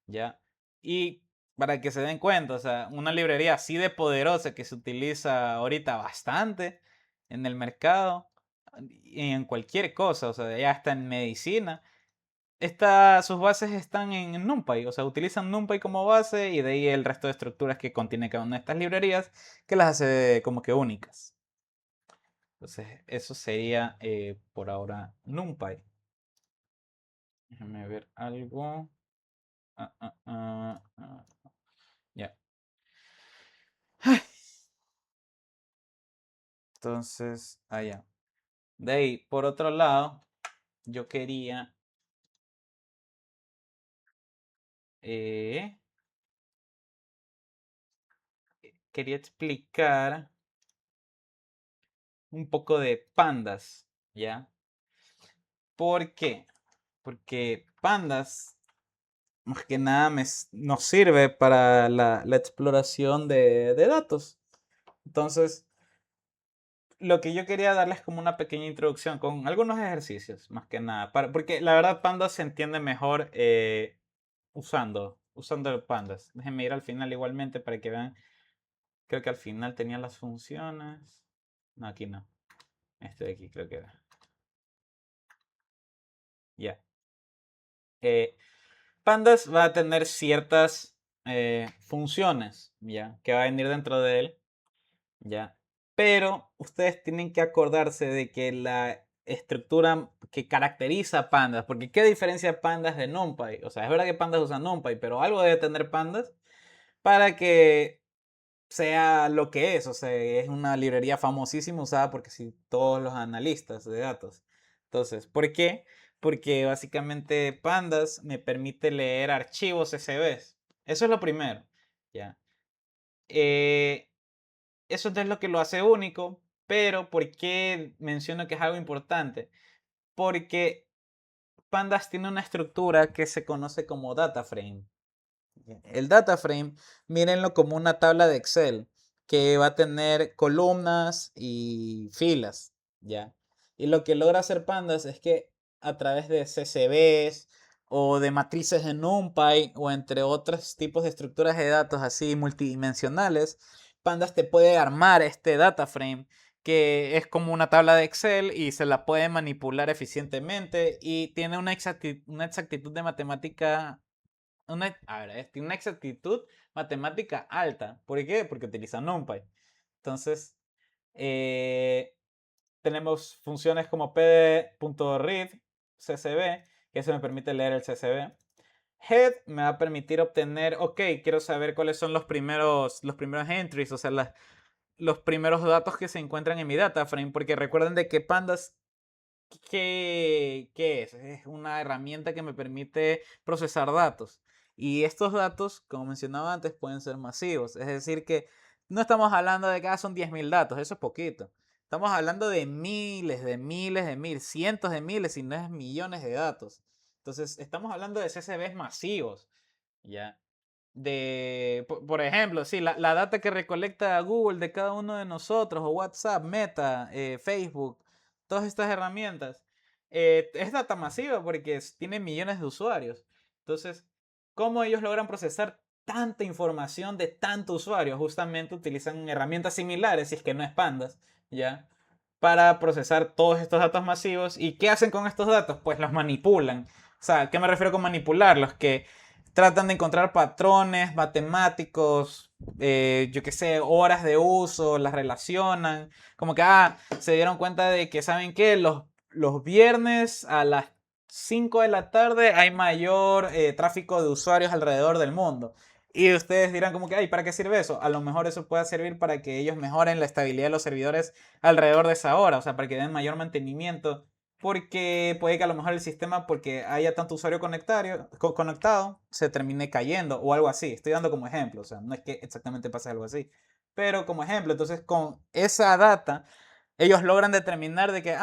¿ya? Y para que se den cuenta, o sea, una librería así de poderosa que se utiliza ahorita bastante en el mercado y en cualquier cosa, o sea, ya hasta en medicina. Sus bases están en NumPy, o sea, utilizan NumPy como base y de ahí el resto de estructuras que contiene cada una de estas librerías que las hace como que únicas. Entonces, eso sería por ahora NumPy. Déjame ver algo. Ya. Entonces, allá. De ahí, por otro lado, yo eh, quería explicar un poco de pandas, ¿ya? ¿Por qué? Porque pandas, más que nada, nos sirve para la exploración de datos. Entonces, lo que yo quería darles como una pequeña introducción con algunos ejercicios, más que nada, porque la verdad Pandas se entiende mejor usando Pandas. Déjenme ir al final igualmente para que vean. Creo que al final tenía las funciones. No, aquí no. Este de aquí creo que era. Ya. Eh, Pandas va a tener ciertas funciones, ya, que va a venir dentro de él. ¿Ya? Pero ustedes tienen que acordarse de que la estructura que caracteriza a Pandas, porque ¿qué diferencia Pandas de NumPy? O sea, es verdad que Pandas usa NumPy, pero algo debe tener Pandas para que sea lo que es. O sea, es una librería famosísima usada porque sí, todos los analistas de datos. Entonces, ¿por qué? Porque básicamente Pandas me permite leer archivos CSVs. Eso es lo primero, ¿ya? Eh, Eso es lo que lo hace único, pero ¿por qué menciono que es algo importante? Porque Pandas tiene una estructura que se conoce como data frame. El data frame, mírenlo como una tabla de Excel que va a tener columnas y filas, ¿ya? Y lo que logra hacer Pandas es que a través de CSVs o de matrices de NumPy o entre otros tipos de estructuras de datos así multidimensionales, Pandas te puede armar este data frame que es como una tabla de Excel y se la puede manipular eficientemente y tiene una exactitud de matemática tiene una exactitud matemática alta. ¿Por qué? Porque utiliza NumPy. Entonces, eh, tenemos funciones como pd.read CSV, que eso me permite leer el CSV. Head me va a permitir obtener, ok, quiero saber cuáles son los primeros entries, o sea, los primeros datos que se encuentran en mi data frame, porque recuerden de que Pandas, ¿qué es? Es una herramienta que me permite procesar datos. Y estos datos, como mencionaba antes, pueden ser masivos. Es decir, que no estamos hablando de que son 10.000 datos, eso es poquito. Estamos hablando de miles, de miles, de mil, cientos de miles, si no es millones de datos. Entonces, estamos hablando de CSVs masivos, ¿ya? Por ejemplo, sí, la data que recolecta Google de cada uno de nosotros, o WhatsApp, Meta, Facebook, todas estas herramientas, es data masiva porque tiene millones de usuarios. Entonces, ¿cómo ellos logran procesar tanta información de tantos usuarios? Justamente utilizan herramientas similares, si es que no es Pandas, ¿ya? Para procesar todos estos datos masivos. ¿Y qué hacen con estos datos? Pues los manipulan. O sea, ¿qué me refiero con manipularlos? Que tratan de encontrar patrones matemáticos, yo qué sé, horas de uso, las relacionan. Como que, se dieron cuenta de que, ¿saben qué? Los viernes a las 5 de la tarde hay mayor tráfico de usuarios alrededor del mundo. Y ustedes dirán como que, ay, ¿para qué sirve eso? A lo mejor eso puede servir para que ellos mejoren la estabilidad de los servidores alrededor de esa hora, o sea, para que den mayor mantenimiento porque puede que a lo mejor el sistema, porque haya tanto usuario conectado, se termine cayendo o algo así. Estoy dando como ejemplo, o sea, no es que exactamente pase algo así, pero como ejemplo, entonces con esa data, ellos logran determinar de que,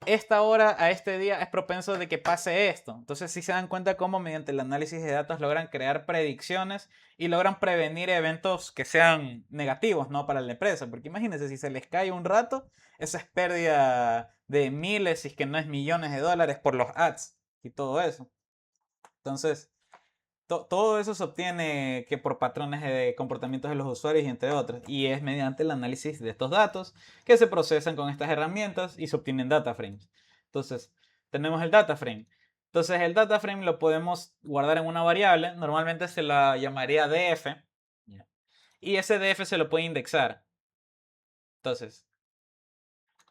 esta hora a este día es propenso de que pase esto. Entonces sí se dan cuenta cómo mediante el análisis de datos logran crear predicciones y logran prevenir eventos que sean negativos, ¿no? Para la empresa. Porque imagínense, si se les cae un rato, eso es pérdida de miles, si es que no es millones de dólares por los ads y todo eso. Entonces, todo eso se obtiene que por patrones de comportamientos de los usuarios y entre otros. Y es mediante el análisis de estos datos que se procesan con estas herramientas y se obtienen data frames. Entonces, tenemos el data frame. Entonces, el data frame lo podemos guardar en una variable. Normalmente se la llamaría df. Y ese df se lo puede indexar. Entonces,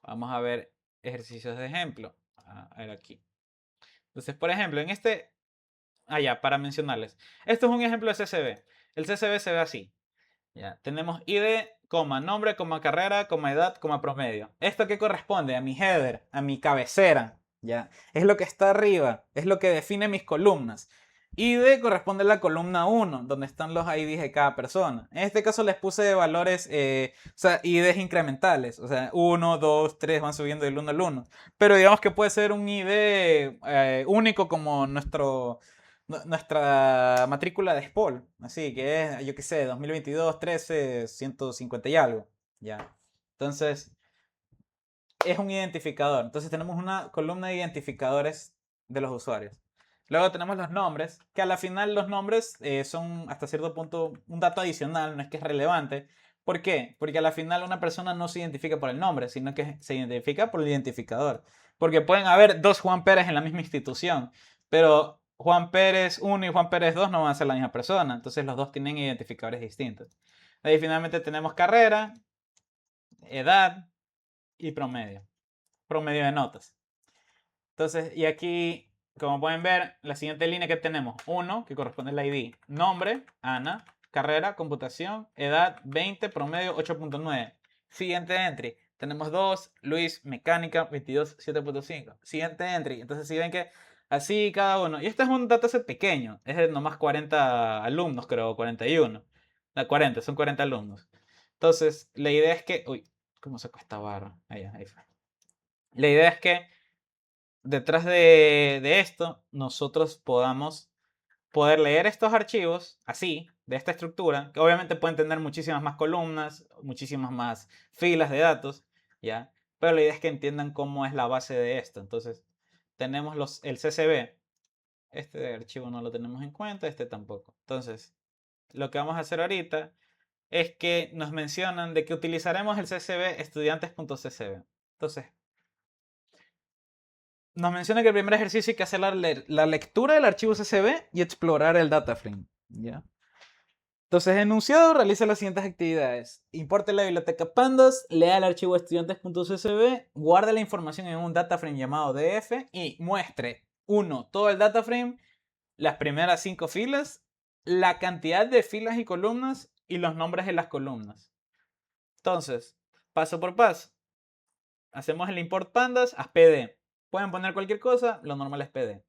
vamos a ver ejercicios de ejemplo. A ver aquí. Entonces, por ejemplo, en este... ya, para mencionarles. Esto es un ejemplo de CSV. El CSV se ve así. Ya, tenemos ID, coma, nombre, coma, carrera, coma, edad, coma, promedio. ¿Esto qué corresponde? A mi header, a mi cabecera. Ya, es lo que está arriba, es lo que define mis columnas. ID corresponde a la columna 1, donde están los IDs de cada persona. En este caso les puse valores, o sea, IDs incrementales. O sea, 1, 2, 3 van subiendo del 1 al 1. Pero digamos que puede ser un ID único como nuestra matrícula de SPOL, así que es, yo qué sé, 2022, 13, 150 y algo, ya. Entonces, es un identificador. Entonces, tenemos una columna de identificadores de los usuarios. Luego tenemos los nombres, que a la final los nombres son hasta cierto punto un dato adicional, no es que es relevante. ¿Por qué? Porque a la final una persona no se identifica por el nombre, sino que se identifica por el identificador. Porque pueden haber dos Juan Pérez en la misma institución, pero Juan Pérez 1 y Juan Pérez 2 no van a ser la misma persona. Entonces los dos tienen identificadores distintos. Ahí finalmente tenemos carrera, edad y promedio. Promedio de notas. Entonces, y aquí, como pueden ver, la siguiente línea que tenemos, 1, que corresponde al ID, nombre, Ana, carrera, computación, edad, 20, promedio, 8.9. Siguiente entry, tenemos 2, Luis, mecánica, 22, 7.5. Siguiente entry, entonces si ven que así cada uno, y este es un dataset pequeño, es de nomás 40 alumnos, creo, 41. No, 40, son 40 alumnos. Entonces, la idea es que, uy, ¿cómo saco esta barra? Ahí fue. La idea es que detrás de esto, nosotros podamos poder leer estos archivos así, de esta estructura, que obviamente pueden tener muchísimas más columnas, muchísimas más filas de datos, ¿ya? Pero la idea es que entiendan cómo es la base de esto. Entonces, tenemos el CSV. Este archivo no lo tenemos en cuenta, este tampoco. Entonces, lo que vamos a hacer ahorita es que nos mencionan de que utilizaremos el CSV estudiantes.csv. Entonces, nos menciona que el primer ejercicio hay que hacer la lectura del archivo CSV y explorar el data frame. ¿Ya? Entonces, enunciado realiza las siguientes actividades. Importe la biblioteca pandas, lea el archivo estudiantes.csv, guarde la información en un data frame llamado df y muestre, 1, todo el data frame, las primeras 5 filas, la cantidad de filas y columnas y los nombres de las columnas. Entonces, paso por paso. Hacemos el import pandas a pd. Pueden poner cualquier cosa, lo normal es pd.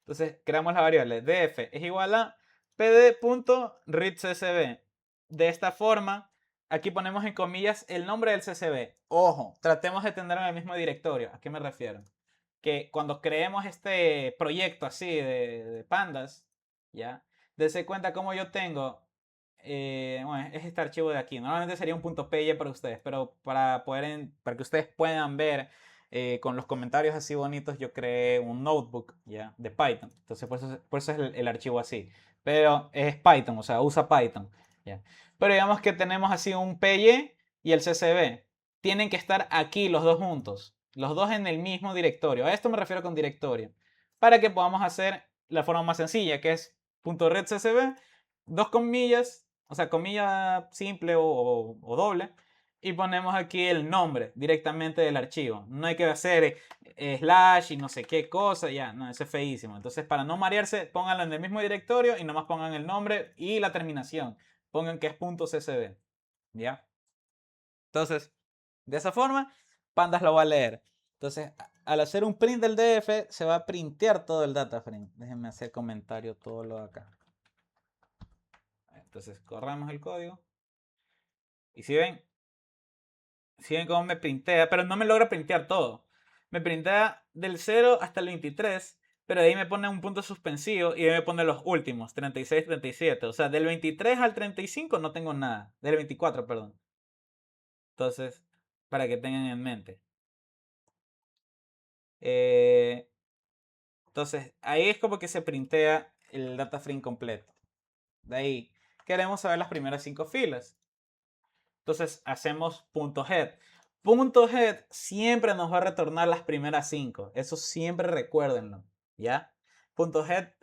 Entonces creamos la variable df es igual a pd.readCSV. De esta forma, aquí ponemos en comillas el nombre del CSV. Ojo, tratemos de tenerlo en el mismo directorio. ¿A qué me refiero? Que cuando creemos este proyecto así de pandas, ¿ya? Dese cuenta como yo tengo, bueno, es este archivo de aquí. Normalmente sería un .py para ustedes, pero para que ustedes puedan ver con los comentarios así bonitos, yo creé un notebook, ¿ya? De Python. Entonces, por eso es el archivo así. Pero es Python, o sea, usa Python, ¿ya? Pero digamos que tenemos así un PY y el CSV. Tienen que estar aquí los dos juntos. Los dos en el mismo directorio. A esto me refiero con directorio. Para que podamos hacer la forma más sencilla, que es .readCSV, dos comillas, o sea, comilla simple o doble, y ponemos aquí el nombre directamente del archivo. No hay que hacer slash y no sé qué cosa, ya, no, eso es feísimo. Entonces, para no marearse, pónganlo en el mismo directorio y nomás pongan el nombre y la terminación. Pongan que es .csv, ¿ya? Entonces, de esa forma, Pandas lo va a leer. Entonces, al hacer un print del DF, se va a printear todo el data frame. Déjenme hacer comentario todo lo de acá. Entonces, corramos el código. Y si ven cómo me printea, pero no me logra printear todo. Me printea del 0 hasta el 23, pero de ahí me pone un punto suspensivo y ahí me pone los últimos, 36, 37. O sea, del 23 al 35 no tengo nada. Del 24, perdón. Entonces, para que tengan en mente. Eh, entonces, ahí es como que se printea el data frame completo. De ahí, queremos saber las primeras 5 filas. Entonces, hacemos .head. .head siempre nos va a retornar las primeras 5. Eso siempre recuérdenlo, ¿ya? .head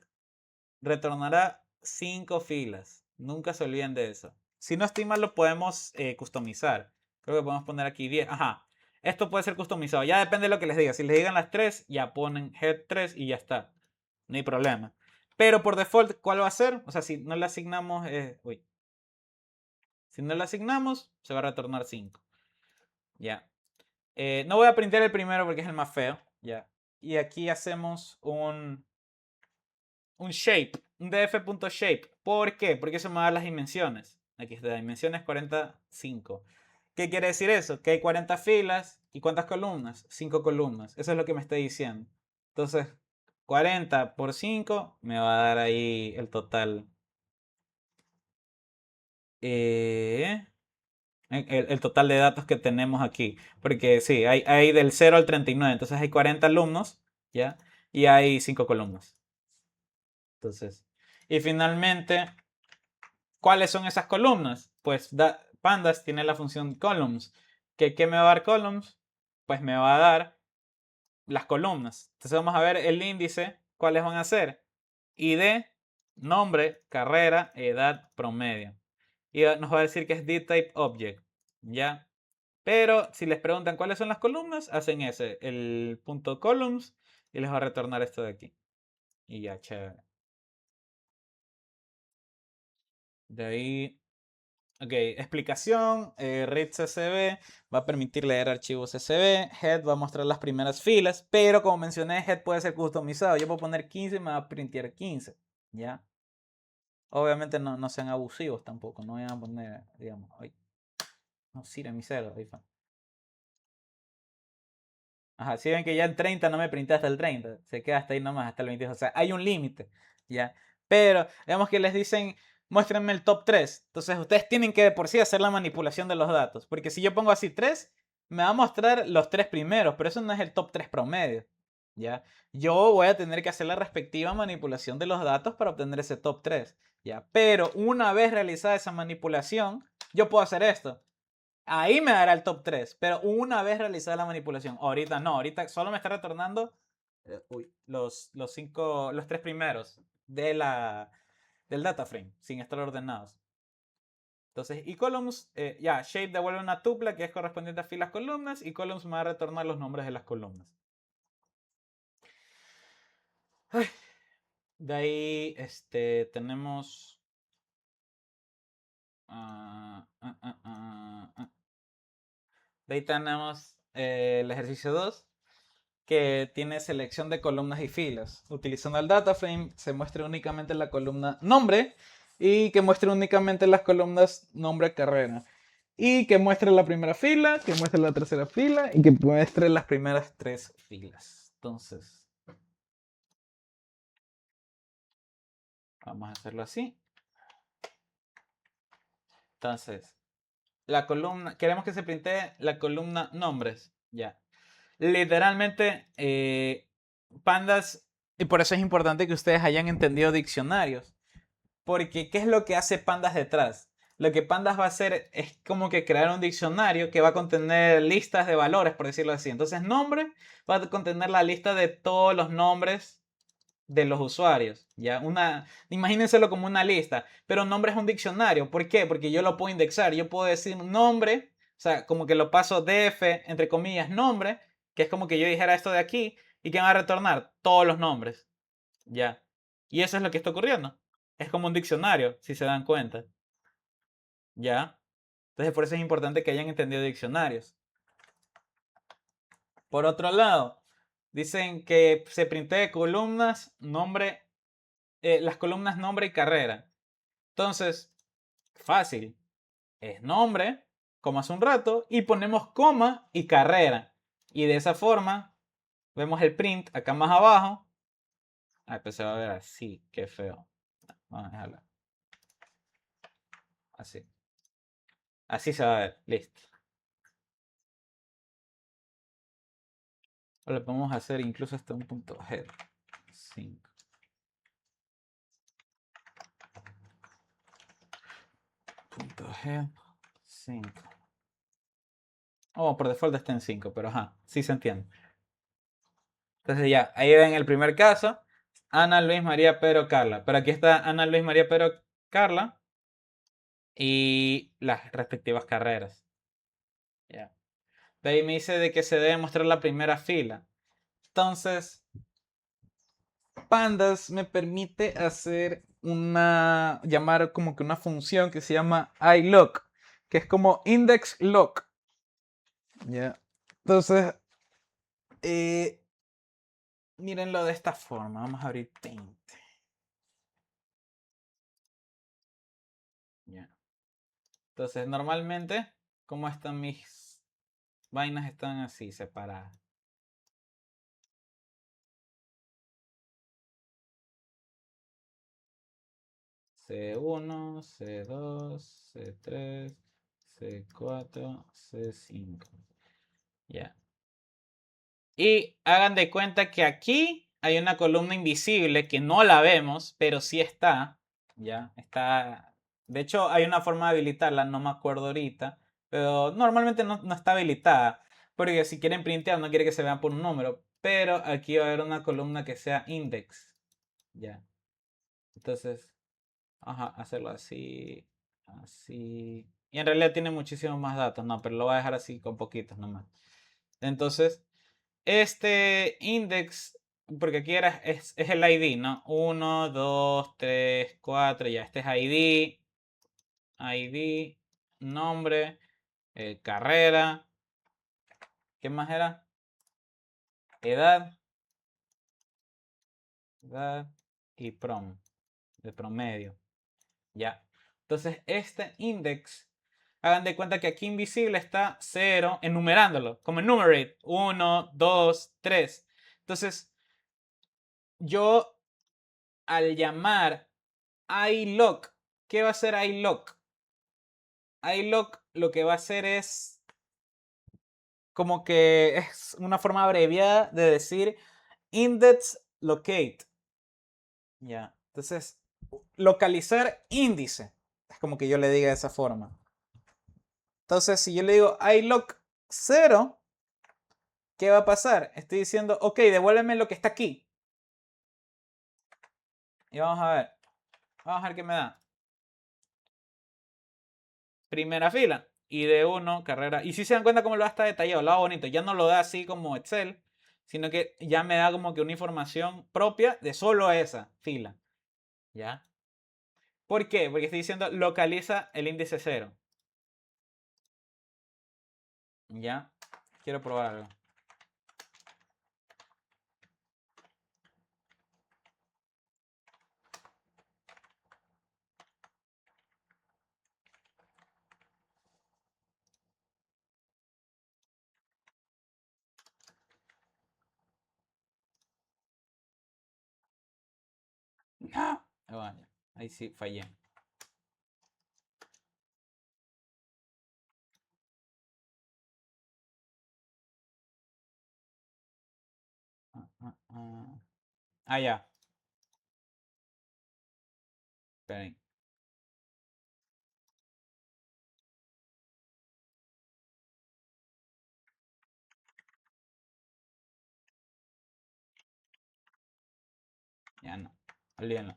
retornará 5 filas. Nunca se olviden de eso. Si no estoy mal, lo podemos customizar. Creo que podemos poner aquí 10. Ajá. Esto puede ser customizado. Ya depende de lo que les diga. Si les digan las 3, ya ponen head 3 y ya está. No hay problema. Pero por default, ¿cuál va a ser? O sea, si no le asignamos... Si no le asignamos, se va a retornar 5. Ya. No voy a printar el primero porque es el más feo. Ya. Y aquí hacemos un shape, un df.shape. ¿Por qué? Porque eso me va a dar las dimensiones. Aquí está, dimensiones 45. ¿Qué quiere decir eso? Que hay 40 filas y ¿cuántas columnas? 5 columnas. Eso es lo que me está diciendo. Entonces, 40 por 5 me va a dar ahí el total. El total de datos que tenemos aquí. Porque sí, hay del 0 al 39. Entonces hay 40 alumnos, ¿ya? Y hay 5 columnas. Entonces, y finalmente, ¿cuáles son esas columnas? Pues Pandas tiene la función columns. ¿Qué me va a dar columns? Pues me va a dar las columnas. Entonces vamos a ver el índice. ¿Cuáles van a ser? ID, nombre, carrera, edad, promedio. Y nos va a decir que es dtype object. ¿Ya? Pero si les preguntan cuáles son las columnas, hacen ese, el punto columns, y les va a retornar esto de aquí. Y ya, chévere. De ahí, ok, explicación, read CSV va a permitir leer archivos CSV, head va a mostrar las primeras filas, pero como mencioné, head puede ser customizado. Yo puedo poner 15 y me va a printear 15, ¿ya? Obviamente no sean abusivos tampoco, no vayan a poner, digamos, ay, no sirve mi cero, ahí fue. Ajá, si ven que ya en 30 no me printé hasta el 30, se queda hasta ahí nomás, hasta el 22. O sea, hay un límite, ¿ya? Pero, digamos que les dicen, muéstrenme el top 3. Entonces, ustedes tienen que de por sí hacer la manipulación de los datos. Porque si yo pongo así 3, me va a mostrar los 3 primeros, pero eso no es el top 3 promedio, ¿ya? Yo voy a tener que hacer la respectiva manipulación de los datos para obtener ese top 3, ¿ya? Pero una vez realizada esa manipulación, yo puedo hacer esto. Ahí me dará el top 3, pero una vez realizada la manipulación. Ahorita no, ahorita solo me está retornando los 3 primeros del data frame, sin estar ordenados. Entonces, y columns, ya, shape devuelve una tupla que es correspondiente a filas columnas y columns me va a retornar los nombres de las columnas. De ahí, tenemos... de ahí tenemos el ejercicio 2, que tiene selección de columnas y filas. Utilizando el data frame se muestra únicamente la columna nombre y que muestre únicamente las columnas nombre carrera. Y que muestre la primera fila, que muestre la tercera fila y que muestre las primeras 3 filas. Entonces, vamos a hacerlo así. Entonces, la columna, queremos que se printe la columna nombres. Ya. Literalmente, Pandas, y por eso es importante que ustedes hayan entendido diccionarios. Porque, ¿qué es lo que hace Pandas detrás? Lo que Pandas va a hacer es como que crear un diccionario que va a contener listas de valores, por decirlo así. Entonces, nombre va a contener la lista de todos los nombres de los usuarios. ¿Ya? Imagínenselo como una lista, pero nombre es un diccionario. ¿Por qué? Porque yo lo puedo indexar. Yo puedo decir nombre, o sea, como que lo paso df, entre comillas, nombre, que es como que yo dijera esto de aquí, y que me va a retornar todos los nombres. ¿Ya? Y eso es lo que está ocurriendo. Es como un diccionario, si se dan cuenta. ¿Ya? Entonces por eso es importante que hayan entendido diccionarios. Por otro lado, dicen que se printe columnas, nombre, las columnas nombre y carrera. Entonces, fácil. Es nombre, como hace un rato, y ponemos coma y carrera. Y de esa forma, vemos el print acá más abajo. Ah, pues se va a ver así, qué feo. Vamos a dejarla. Así. Así se va a ver, listo. O le podemos hacer incluso hasta un punto head 5. Punto head 5. Oh, por default está en 5, pero ajá, sí se entiende. Entonces ya, ahí ven el primer caso. Ana, Luis, María, Pedro, Carla. Pero aquí está Ana, Luis, María, Pedro, Carla. Y las respectivas carreras. Ya. De ahí me dice de que se debe mostrar la primera fila. Entonces, Pandas me permite hacer llamar como que una función que se llama iLook, que es como index lock. Ya. Entonces, mírenlo de esta forma. Vamos a abrir Paint. Ya. Entonces, normalmente, como están mis vainas, están así separadas. C1, C2, C3, C4, C5. Ya. Y hagan de cuenta que aquí hay una columna invisible que no la vemos, pero sí está. Ya, está. De hecho, hay una forma de habilitarla, no me acuerdo ahorita. Pero normalmente no está habilitada. Porque si quieren printear, no quiere que se vean por un número. Pero aquí va a haber una columna que sea index. Ya. Entonces, ajá, hacerlo así. Así. Y en realidad tiene muchísimos más datos. No, pero lo voy a dejar así con poquitos nomás. Entonces, este index, porque aquí es el ID, ¿no? 1, 2, 3, 4, ya. Este es ID, nombre, carrera. ¿Qué más era? Edad y de promedio. Ya. Entonces, este index, hagan de cuenta que aquí invisible está 0, enumerándolo, como enumerate, 1, 2, 3. Entonces, yo al llamar iLock, ¿qué va a hacer iLock? iLock lo que va a hacer es como que es una forma abreviada de decir index locate. Ya. Entonces, localizar índice. Es como que yo le diga de esa forma. Entonces, si yo le digo iLock 0, ¿qué va a pasar? Estoy diciendo, ok, devuélveme lo que está aquí. Y vamos a ver. Vamos a ver qué me da. Primera fila. ID1, carrera. Y si se dan cuenta cómo lo da está detallado, lo hago bonito. Ya no lo da así como Excel, sino que ya me da como que una información propia de solo esa fila. ¿Ya? ¿Por qué? Porque estoy diciendo localiza el índice 0. ¿Ya? Quiero probar algo. No. Bueno, ahí sí fallé. Ya. Esperen. Ya no. Olvídenlo.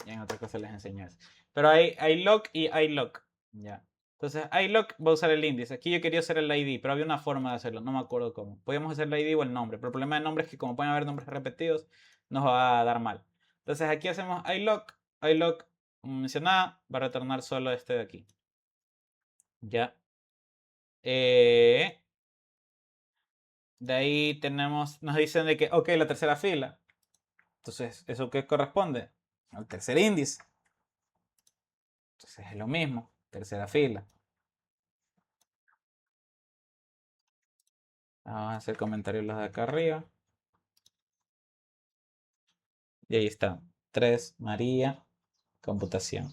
Ya en otra cosa les enseño eso. Pero hay iLock y iLock. Ya. Entonces, iLock va a usar el índice. Aquí yo quería hacer el ID, pero había una forma de hacerlo. No me acuerdo cómo. Podíamos hacer el ID o el nombre. Pero el problema del nombre es que como pueden haber nombres repetidos, nos va a dar mal. Entonces, aquí hacemos iLock. iLock, como mencionaba, va a retornar solo este de aquí. Ya. De ahí tenemos, nos dicen de que, ok, la tercera fila. Entonces, ¿eso qué corresponde? Al tercer índice. Entonces es lo mismo, tercera fila. Vamos a hacer comentarios los de acá arriba. Y ahí está. 3, María, computación.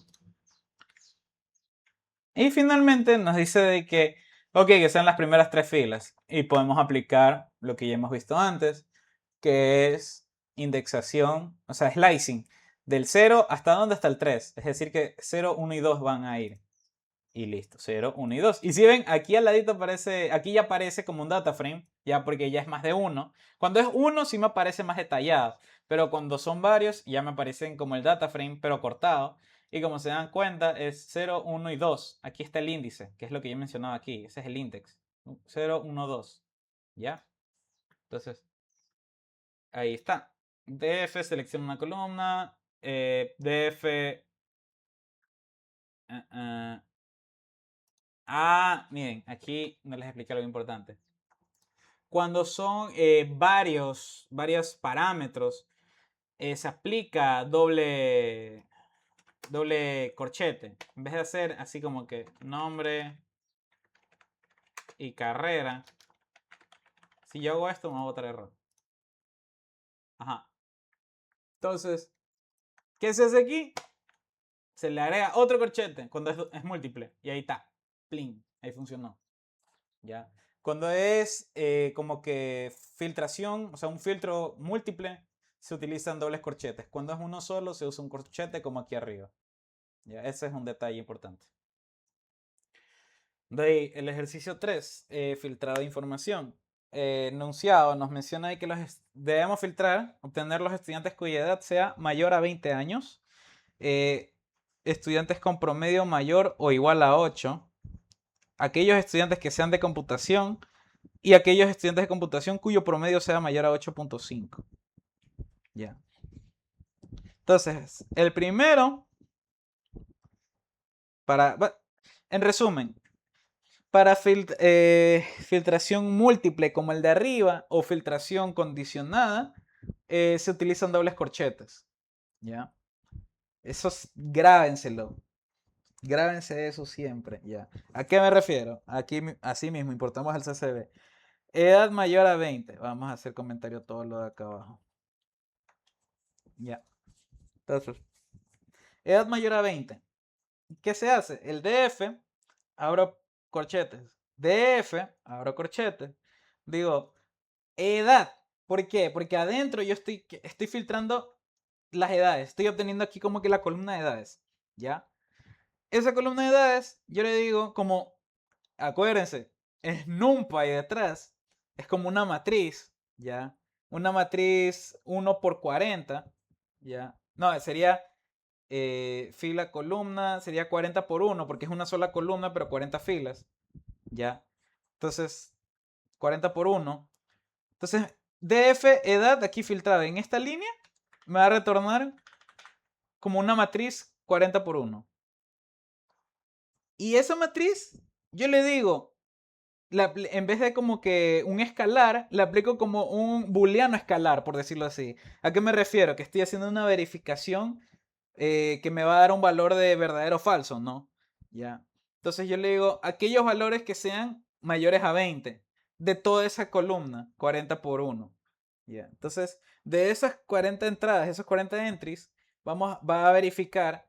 Y finalmente nos dice de que Ok, que sean las primeras 3 filas. Y podemos aplicar lo que ya hemos visto antes, que es indexación, o sea, slicing, del 0 hasta dónde está el 3. Es decir, que 0, 1 y 2 van a ir. Y listo, 0, 1 y 2. Y si ven, aquí al ladito aparece, aquí ya aparece como un data frame, ya porque ya es más de uno. Cuando es uno sí me aparece más detallado, pero cuando son varios ya me aparecen como el data frame, pero cortado. Y como se dan cuenta es 0, 1 y 2. Aquí está el índice, que es lo que yo mencionaba aquí. Ese es el index. 0, 1, 2. ¿Ya? Entonces, ahí está. df, selecciona una columna. Df... miren, aquí no les expliqué lo importante. Cuando son varios parámetros, se aplica doble corchete. En vez de hacer así como que nombre y carrera, si yo hago esto me va a botar error. Ajá. Entonces, ¿qué se hace aquí? Se le agrega otro corchete cuando es múltiple. Y ahí está. Plin. Ahí funcionó. ¿Ya? Cuando es como que filtración, o sea, un filtro múltiple, se utilizan dobles corchetes. Cuando es uno solo, se usa un corchete como aquí arriba. ¿Ya? Ese es un detalle importante. De ahí, el ejercicio 3, filtrado de información. Enunciado nos menciona ahí que debemos filtrar, obtener los estudiantes cuya edad sea mayor a 20 años, estudiantes con promedio mayor o igual a 8, aquellos estudiantes que sean de computación y aquellos estudiantes de computación cuyo promedio sea mayor a 8.5. Ya. Entonces, el primero, en resumen, para filtración múltiple como el de arriba o filtración condicionada, se utilizan dobles corchetes. ¿Ya? Eso grábenselo. Grábense eso siempre. ¿Ya? ¿A qué me refiero? Aquí, así mismo, importamos el CCB. Edad mayor a 20. Vamos a hacer comentario todo lo de acá abajo. Ya. Entonces, edad mayor a 20. ¿Qué se hace? El DF, abro corchetes. DF, abro corchetes. Digo, edad. ¿Por qué? Porque adentro yo estoy filtrando las edades. Estoy obteniendo aquí como que la columna de edades. ¿Ya? Esa columna de edades, yo le digo como, acuérdense, es NumPy detrás. Es como una matriz. ¿Ya? Una matriz 1 por 40. ¿Ya? No, sería fila, columna, sería 40 por 1, porque es una sola columna, pero 40 filas. ¿Ya? Entonces, 40 por 1. Entonces, DF, edad, aquí filtrada en esta línea, me va a retornar como una matriz 40 por 1. Y esa matriz, yo le digo, en vez de como que un escalar, le aplico como un booleano escalar, por decirlo así. ¿A qué me refiero? Que estoy haciendo una verificación que me va a dar un valor de verdadero o falso, ¿no? Ya. Entonces yo le digo aquellos valores que sean mayores a 20 de toda esa columna, 40 por 1. Ya. Entonces, de esas 40 entradas, esos 40 entries, va a verificar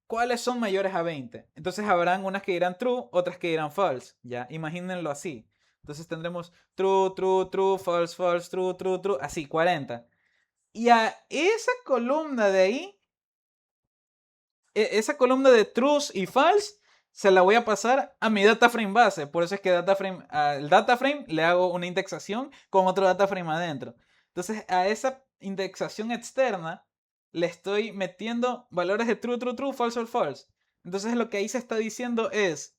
cuáles son mayores a 20. Entonces habrán unas que dirán true, otras que dirán false. Ya, imagínenlo así. Entonces tendremos true, true, true, false, false, true, true, true, así, 40. Y a esa columna de ahí, esa columna de trues y false, se la voy a pasar a mi data frame base. Por eso es que al data frame le hago una indexación con otro data frame adentro. Entonces a esa indexación externa le estoy metiendo valores de true, true, true, false, false. Entonces lo que ahí se está diciendo es,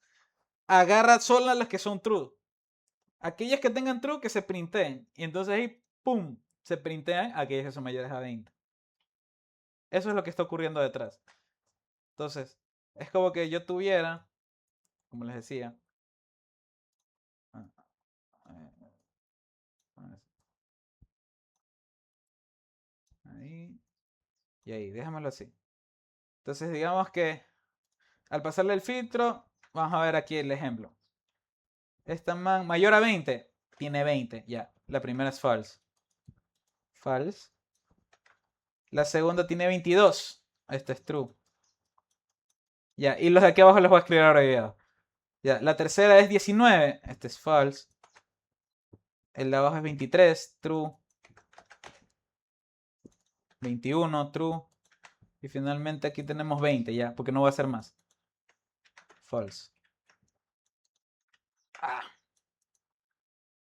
agarra solo las que son true. Aquellas que tengan true que se printen. Y entonces ahí, ¡pum!, se printean aquellas que son mayores a 20. Eso es lo que está ocurriendo detrás. Entonces, es como que yo tuviera, como les decía, ahí y ahí, déjamelo así. Entonces, digamos que al pasarle el filtro, vamos a ver aquí el ejemplo. Esta man mayor a 20, tiene 20, ya. La primera es false. False. La segunda tiene 22. Esta es true. Ya, y los de aquí abajo los voy a escribir abreviados. Ya, la tercera es 19. Este es false. El de abajo es 23. True. 21. True. Y finalmente aquí tenemos 20 ya, porque no va a ser más. False. Ah.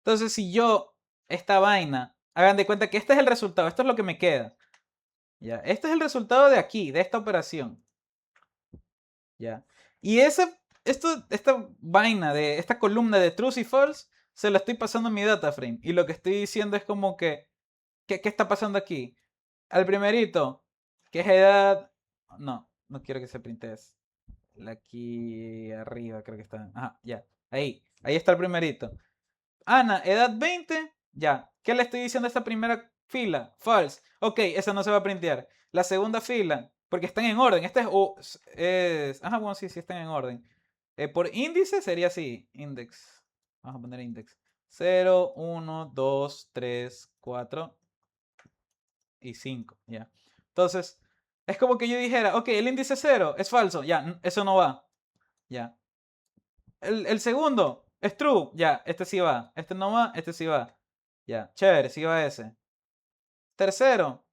Entonces, si yo, esta vaina, hagan de cuenta que este es el resultado, esto es lo que me queda. Ya, este es el resultado de aquí, de esta operación. Ya. Y esta vaina de esta columna de truth y false, se la estoy pasando a mi data frame. Y lo que estoy diciendo es como que, ¿qué está pasando aquí? Al primerito, que es edad. No, no quiero que se printe eso. Aquí arriba creo que está. Ajá, ya. Ahí está el primerito. Ana, edad 20. Ya. ¿Qué le estoy diciendo a esta primera fila? False. Ok, esa no se va a printear. La segunda fila, porque están en orden. Esta es. Ajá, bueno, sí, sí están en orden. Por índice sería así. Index. Vamos a poner index. 0, 1, 2, 3, 4 y 5. Ya. Entonces, es como que yo dijera, ok, el índice 0 es falso. Ya, eso no va. Ya. El segundo es true. Ya, este sí va. Este no va, este sí va. Ya, chévere, sí va ese. Tercero,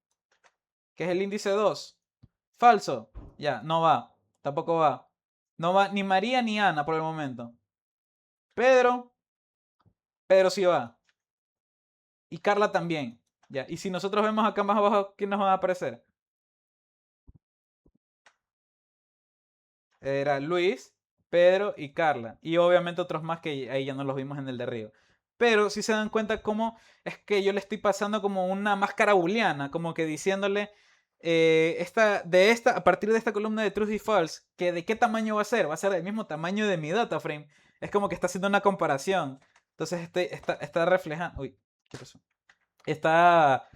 que es el índice 2. Falso. Ya, no va. Tampoco va. No va ni María ni Ana por el momento. Pedro, Pedro sí va. Y Carla también. Ya, y si nosotros vemos acá más abajo, ¿quién nos va a aparecer? Era Luis, Pedro y Carla. Y obviamente otros más que ahí ya no los vimos en el de arriba. Pero si se dan cuenta cómo es que yo le estoy pasando como una máscara booleana, como que diciéndole a partir de esta columna de truth y false, que de qué tamaño va a ser. Va a ser del mismo tamaño de mi data frame. Es como que está haciendo una comparación. Entonces está reflejando. Uy, ¿qué pasó? Está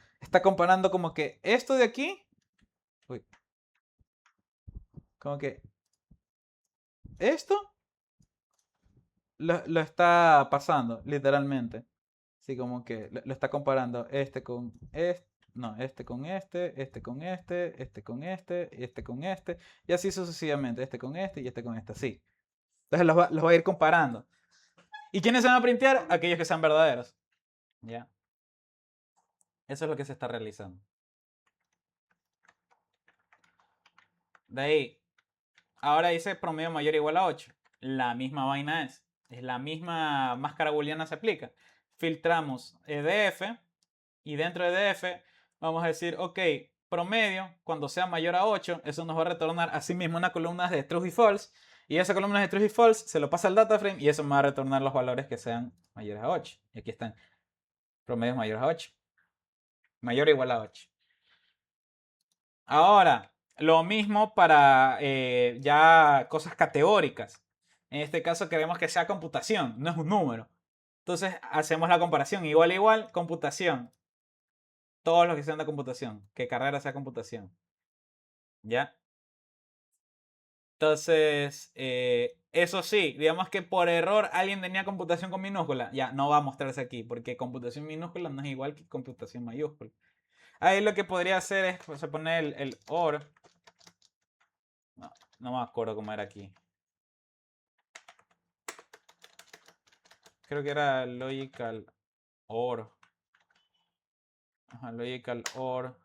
comparando como que esto de aquí. Uy, como que esto lo está pasando, literalmente. Así como que lo está comparando este con este, no, este con este con este con este con este, y así sucesivamente, este con este y este con este, así. Entonces los va a ir comparando. ¿Y quiénes se van a printear? Aquellos que sean verdaderos. ¿Ya? Eso es lo que se está realizando. De ahí, ahora dice promedio mayor o igual a 8. La misma vaina es. Es la misma máscara booleana se aplica. Filtramos EDF y dentro de EDF vamos a decir, ok, promedio, cuando sea mayor a 8, eso nos va a retornar así mismo una columna de true y false. Y esa columna de true y false se lo pasa al data frame y eso me va a retornar los valores que sean mayores a 8. Y aquí están, promedios mayores a 8. Mayor o igual a 8. Ahora, lo mismo para ya cosas categóricas. En este caso queremos que sea computación, no es un número. Entonces hacemos la comparación, igual, igual, computación. Todos los que sean de computación, que carrera sea computación. ¿Ya? Entonces, eso sí, digamos que por error alguien tenía computación con minúscula, ya no va a mostrarse aquí, porque computación minúscula no es igual que computación mayúscula. Ahí lo que podría hacer es pues, poner el OR. No, no me acuerdo cómo era aquí. Creo que era logical OR. Ajá, logical OR.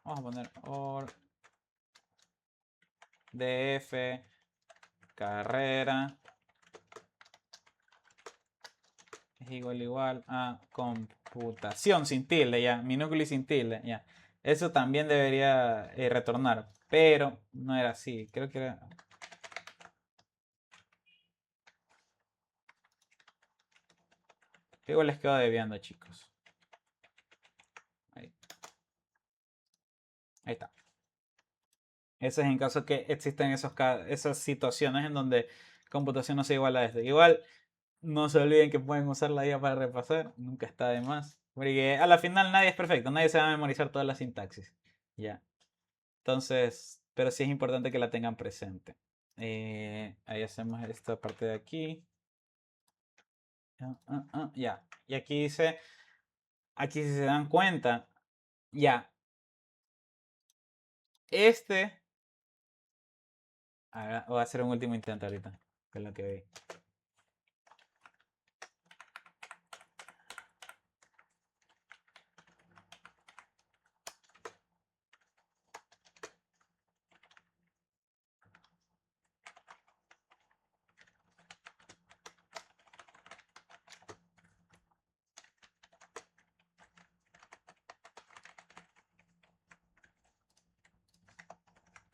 Vamos a poner OR. DF. Carrera. Es igual a computación sin tilde, ya. Minúscula y sin tilde, ya. Eso también debería retornar. Pero no era así. Creo que era. Igual les quedo debiendo, chicos. Ahí. Ahí está. Ese es en caso que existen esas situaciones en donde computación no sea igual a esto. Igual, no se olviden que pueden usar la IA para repasar. Nunca está de más. Porque a la final nadie es perfecto. Nadie se va a memorizar toda la sintaxis. Ya. Entonces, pero sí es importante que la tengan presente. Ahí hacemos esta parte de aquí. Ya. Y aquí dice, aquí si se dan cuenta, ya. Este Voy a hacer un último intento ahorita, que es lo que vi.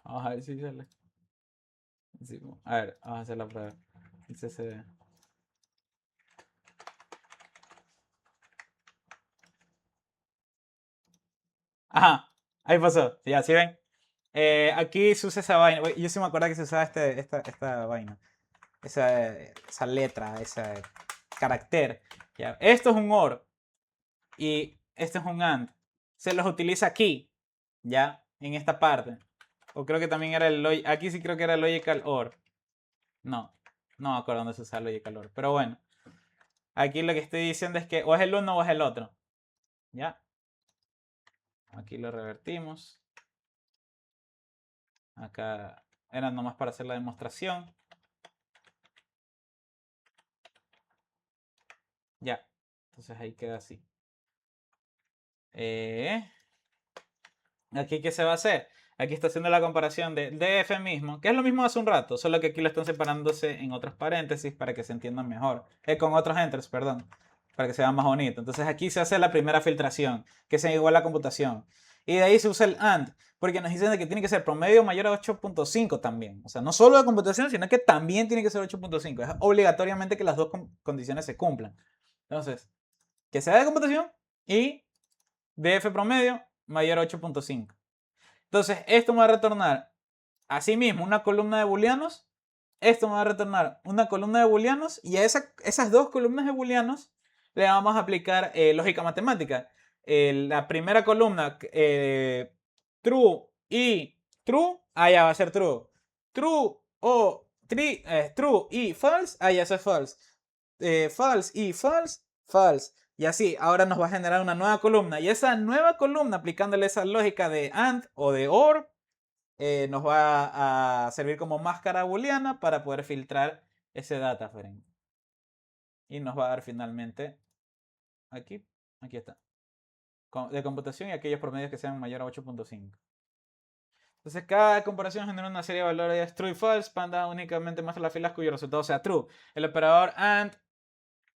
Vamos a ver si sale. Sí, a ver, vamos a hacer la prueba. Dice se ve. Ajá, ahí pasó. Ya, ¿sí ven? Aquí se usa esa vaina. Yo sí me acuerdo que se usaba esta vaina. Esa letra, ese carácter. ¿Ya? Esto es un OR y esto es un AND. Se los utiliza aquí, ¿ya? En esta parte. O creo que también era aquí sí creo que era el logical OR. No, no me acuerdo dónde se usa el logical OR. Pero bueno, aquí lo que estoy diciendo es que o es el uno o es el otro. ¿Ya? Aquí lo revertimos. Acá era nomás para hacer la demostración. Ya. Entonces ahí queda así. Aquí, ¿qué se va a hacer? Aquí está haciendo la comparación de DF mismo, que es lo mismo hace un rato, solo que aquí lo están separándose en otros paréntesis para que se entiendan mejor. Con otros enters, perdón, para que se vea más bonito. Entonces aquí se hace la primera filtración, que es igual a la computación. Y de ahí se usa el AND, porque nos dicen que tiene que ser promedio mayor a 8.5 también. O sea, no solo la computación, sino que también tiene que ser 8.5. Es obligatoriamente que las dos condiciones se cumplan. Entonces, que sea de computación y DF promedio mayor a 8.5. Entonces, esto me va a retornar asimismo una columna de booleanos. Esto me va a retornar una columna de booleanos. Y a esas dos columnas de booleanos le vamos a aplicar lógica matemática. La primera columna, true y true, allá va a ser true. True o true y false, allá es false. False y false, false. Y así, ahora nos va a generar una nueva columna. Y esa nueva columna, aplicándole esa lógica de AND o de OR, nos va a servir como máscara booleana para poder filtrar ese data frame. Y nos va a dar finalmente aquí está, de computación y aquellos promedios que sean mayor a 8.5. Entonces cada comparación genera una serie de valores true y false. Panda únicamente muestra las filas cuyo resultado sea true. El operador AND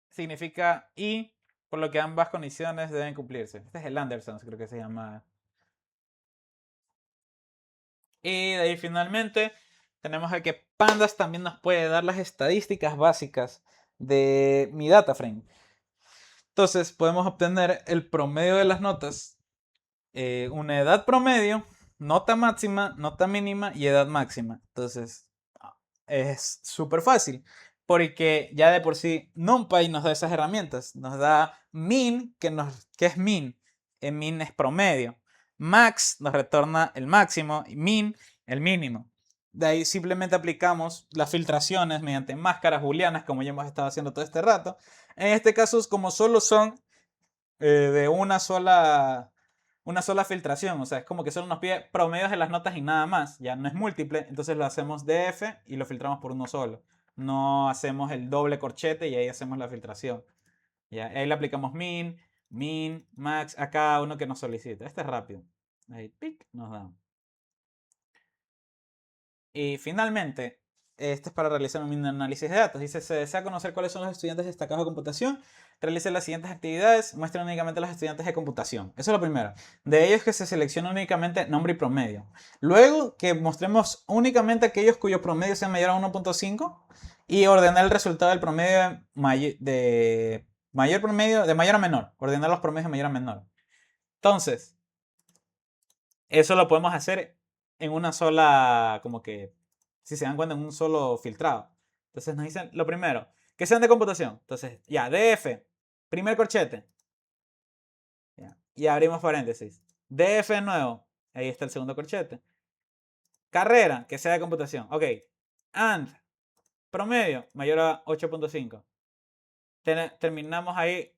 significa y, por lo que ambas condiciones deben cumplirse. Este es el Anderson, creo que se llama. Y de ahí finalmente tenemos el que Pandas también nos puede dar las estadísticas básicas de mi data frame. Entonces podemos obtener el promedio de las notas, una edad promedio, nota máxima, nota mínima y edad máxima. Entonces es súper fácil porque ya de por sí NumPy nos da esas herramientas. Nos da min, que es min. Min es promedio. Max nos retorna el máximo y min el mínimo. De ahí simplemente aplicamos las filtraciones mediante máscaras booleanas, como ya hemos estado haciendo todo este rato. En este caso, como solo son de una sola filtración, o sea, es como que solo nos pide promedios de las notas y nada más, ya no es múltiple, entonces lo hacemos DF y lo filtramos por uno solo. No hacemos el doble corchete y ahí hacemos la filtración. Ya, ahí le aplicamos min, max a cada uno que nos solicite. Este es rápido. Ahí, pic, nos da. Y finalmente, este es para realizar un análisis de datos. Dice, se desea conocer cuáles son los estudiantes destacados de computación. Realice las siguientes actividades. Muestre únicamente a los estudiantes de computación. Eso es lo primero. De ellos que se selecciona únicamente nombre y promedio. Luego que mostremos únicamente aquellos cuyo promedio sea mayor a 1.5 y ordenar el resultado del promedio de mayor promedio, de mayor a menor. Ordenar los promedios de mayor a menor. Entonces, eso lo podemos hacer en una sola, como que, si se dan cuenta, en un solo filtrado. Entonces nos dicen, lo primero, que sean de computación. Entonces, ya, DF, primer corchete. Ya, y abrimos paréntesis. DF nuevo, ahí está el segundo corchete. Carrera, que sea de computación. Ok. AND, promedio, mayor a 8.5. Terminamos ahí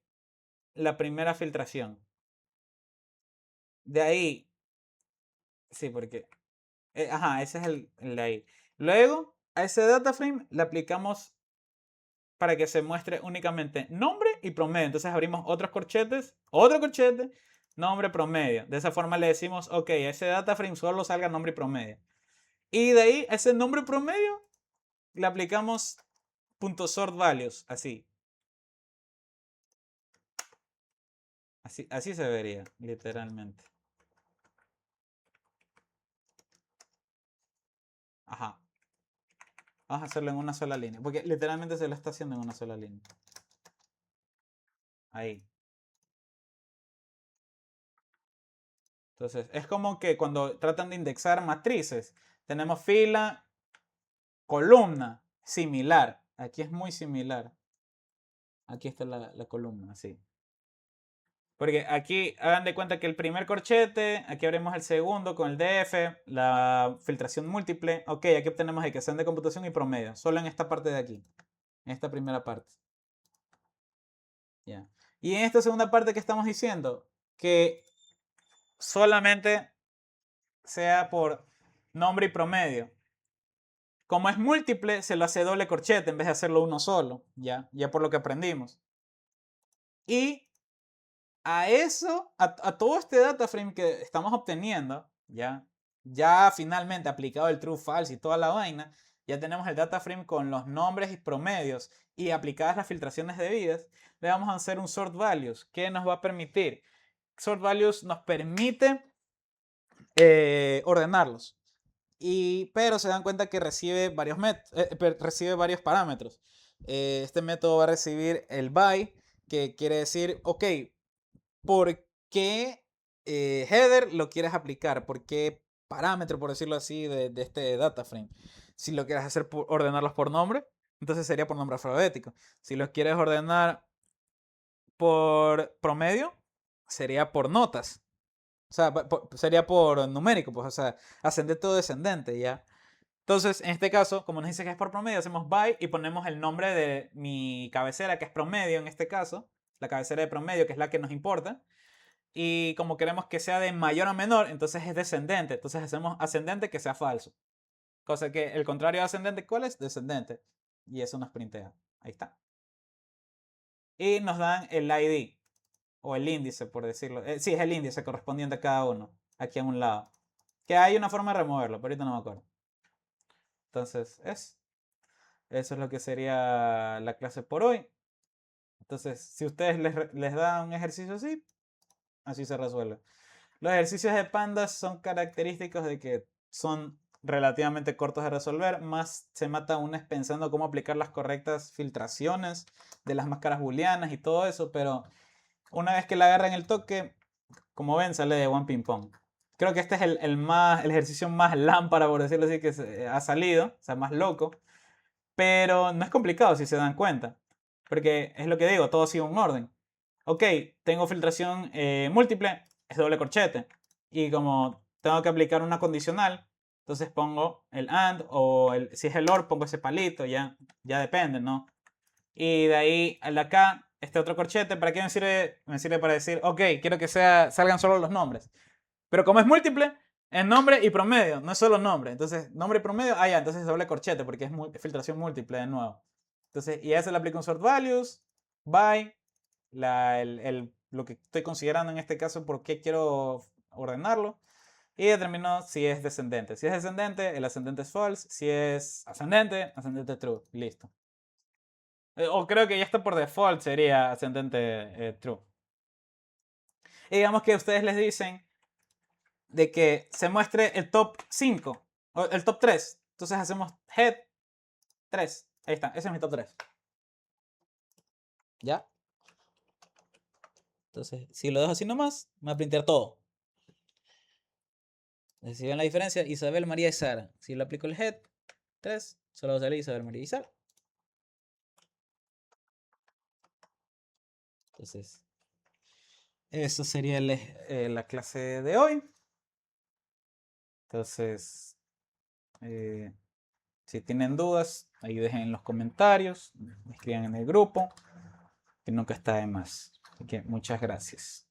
la primera filtración. De ahí, sí, porque ajá, ese es el de ahí. Luego, a ese data frame le aplicamos para que se muestre únicamente nombre y promedio. Entonces abrimos otros corchetes, otro corchete, nombre, promedio. De esa forma le decimos, ok, a ese data frame solo salga nombre y promedio. Y de ahí, a ese nombre promedio, le aplicamos .sortValues, así. Así se vería, literalmente. Ajá. Vamos a hacerlo en una sola línea, porque literalmente se lo está haciendo en una sola línea. Ahí. Entonces, es como que cuando tratan de indexar matrices, tenemos fila, columna, similar. Aquí es muy similar. Aquí está la columna, así. Porque aquí hagan de cuenta que el primer corchete, aquí abrimos el segundo con el DF, la filtración múltiple. Ok, aquí obtenemos ecuación de computación y promedio, solo en esta parte de aquí, en esta primera parte. Ya. Y en esta segunda parte que estamos diciendo, que solamente sea por nombre y promedio. Como es múltiple, se lo hace doble corchete en vez de hacerlo uno solo, ya por lo que aprendimos. Y a eso, a todo este data frame que estamos obteniendo, ya finalmente aplicado el true false y toda la vaina, ya tenemos el data frame con los nombres y promedios y aplicadas las filtraciones debidas, le vamos a hacer un sort values que nos va a permitir. Sort values nos permite ordenarlos. Pero se dan cuenta que recibe recibe varios parámetros. Este método va a recibir el by, que quiere decir, ok, ¿por qué header lo quieres aplicar? ¿Por qué parámetro, por decirlo así, de este data frame? Si lo quieres hacer ordenarlos por nombre, entonces sería por nombre alfabético. Si los quieres ordenar por promedio, sería por notas. O sea, sería por numérico, pues, o sea, ascendente o descendente, ¿ya? Entonces, en este caso, como nos dice que es por promedio, hacemos by y ponemos el nombre de mi cabecera, que es promedio en este caso, la cabecera de promedio, que es la que nos importa. Y como queremos que sea de mayor a menor, entonces es descendente. Entonces hacemos ascendente que sea falso. Cosa que el contrario de ascendente, ¿cuál es? Descendente. Y eso nos printea. Ahí está. Y nos dan el ID. O el índice, por decirlo. Sí, es el índice correspondiente a cada uno. Aquí a un lado. Que hay una forma de removerlo, pero ahorita no me acuerdo. Entonces, eso es lo que sería la clase por hoy. Entonces, si ustedes les dan un ejercicio así se resuelve. Los ejercicios de pandas son característicos de que son relativamente cortos de resolver, más se mata uno es pensando cómo aplicar las correctas filtraciones de las máscaras booleanas y todo eso, pero una vez que le agarran el toque, como ven, sale de one ping pong. Creo que este es el ejercicio más lámpara, por decirlo así, que ha salido, o sea, más loco, pero no es complicado si se dan cuenta, porque es lo que digo, todo sigue un orden. Ok, tengo filtración múltiple, es doble corchete. Y como tengo que aplicar una condicional, entonces pongo el AND o si es el OR pongo ese palito, ya depende, ¿no? Y de ahí al de acá, este otro corchete, ¿para qué me sirve? Me sirve para decir, ok, quiero que salgan solo los nombres. Pero como es múltiple, es nombre y promedio, no es solo nombre. Entonces, nombre y promedio, ya, entonces es doble corchete porque es filtración múltiple de nuevo. Entonces, y a eso le aplico un sort values, by, lo que estoy considerando en este caso, por qué quiero ordenarlo. Y determino si es descendente. Si es descendente, el ascendente es false. Si es ascendente, ascendente true. Listo. O creo que ya está por default, sería ascendente true. Y digamos que ustedes les dicen de que se muestre el top 5 o el top 3. Entonces hacemos head 3. Ahí está, ese es mi top 3. ¿Ya? Entonces, si lo dejo así nomás, me va a printear todo. Si ven la diferencia, Isabel, María y Sara. Si le aplico el head 3, solo va a salir Isabel, María y Sara. Entonces, eso sería la clase de hoy. Entonces, si tienen dudas, ahí dejen en los comentarios, escriban en el grupo, que nunca está de más. Así que muchas gracias.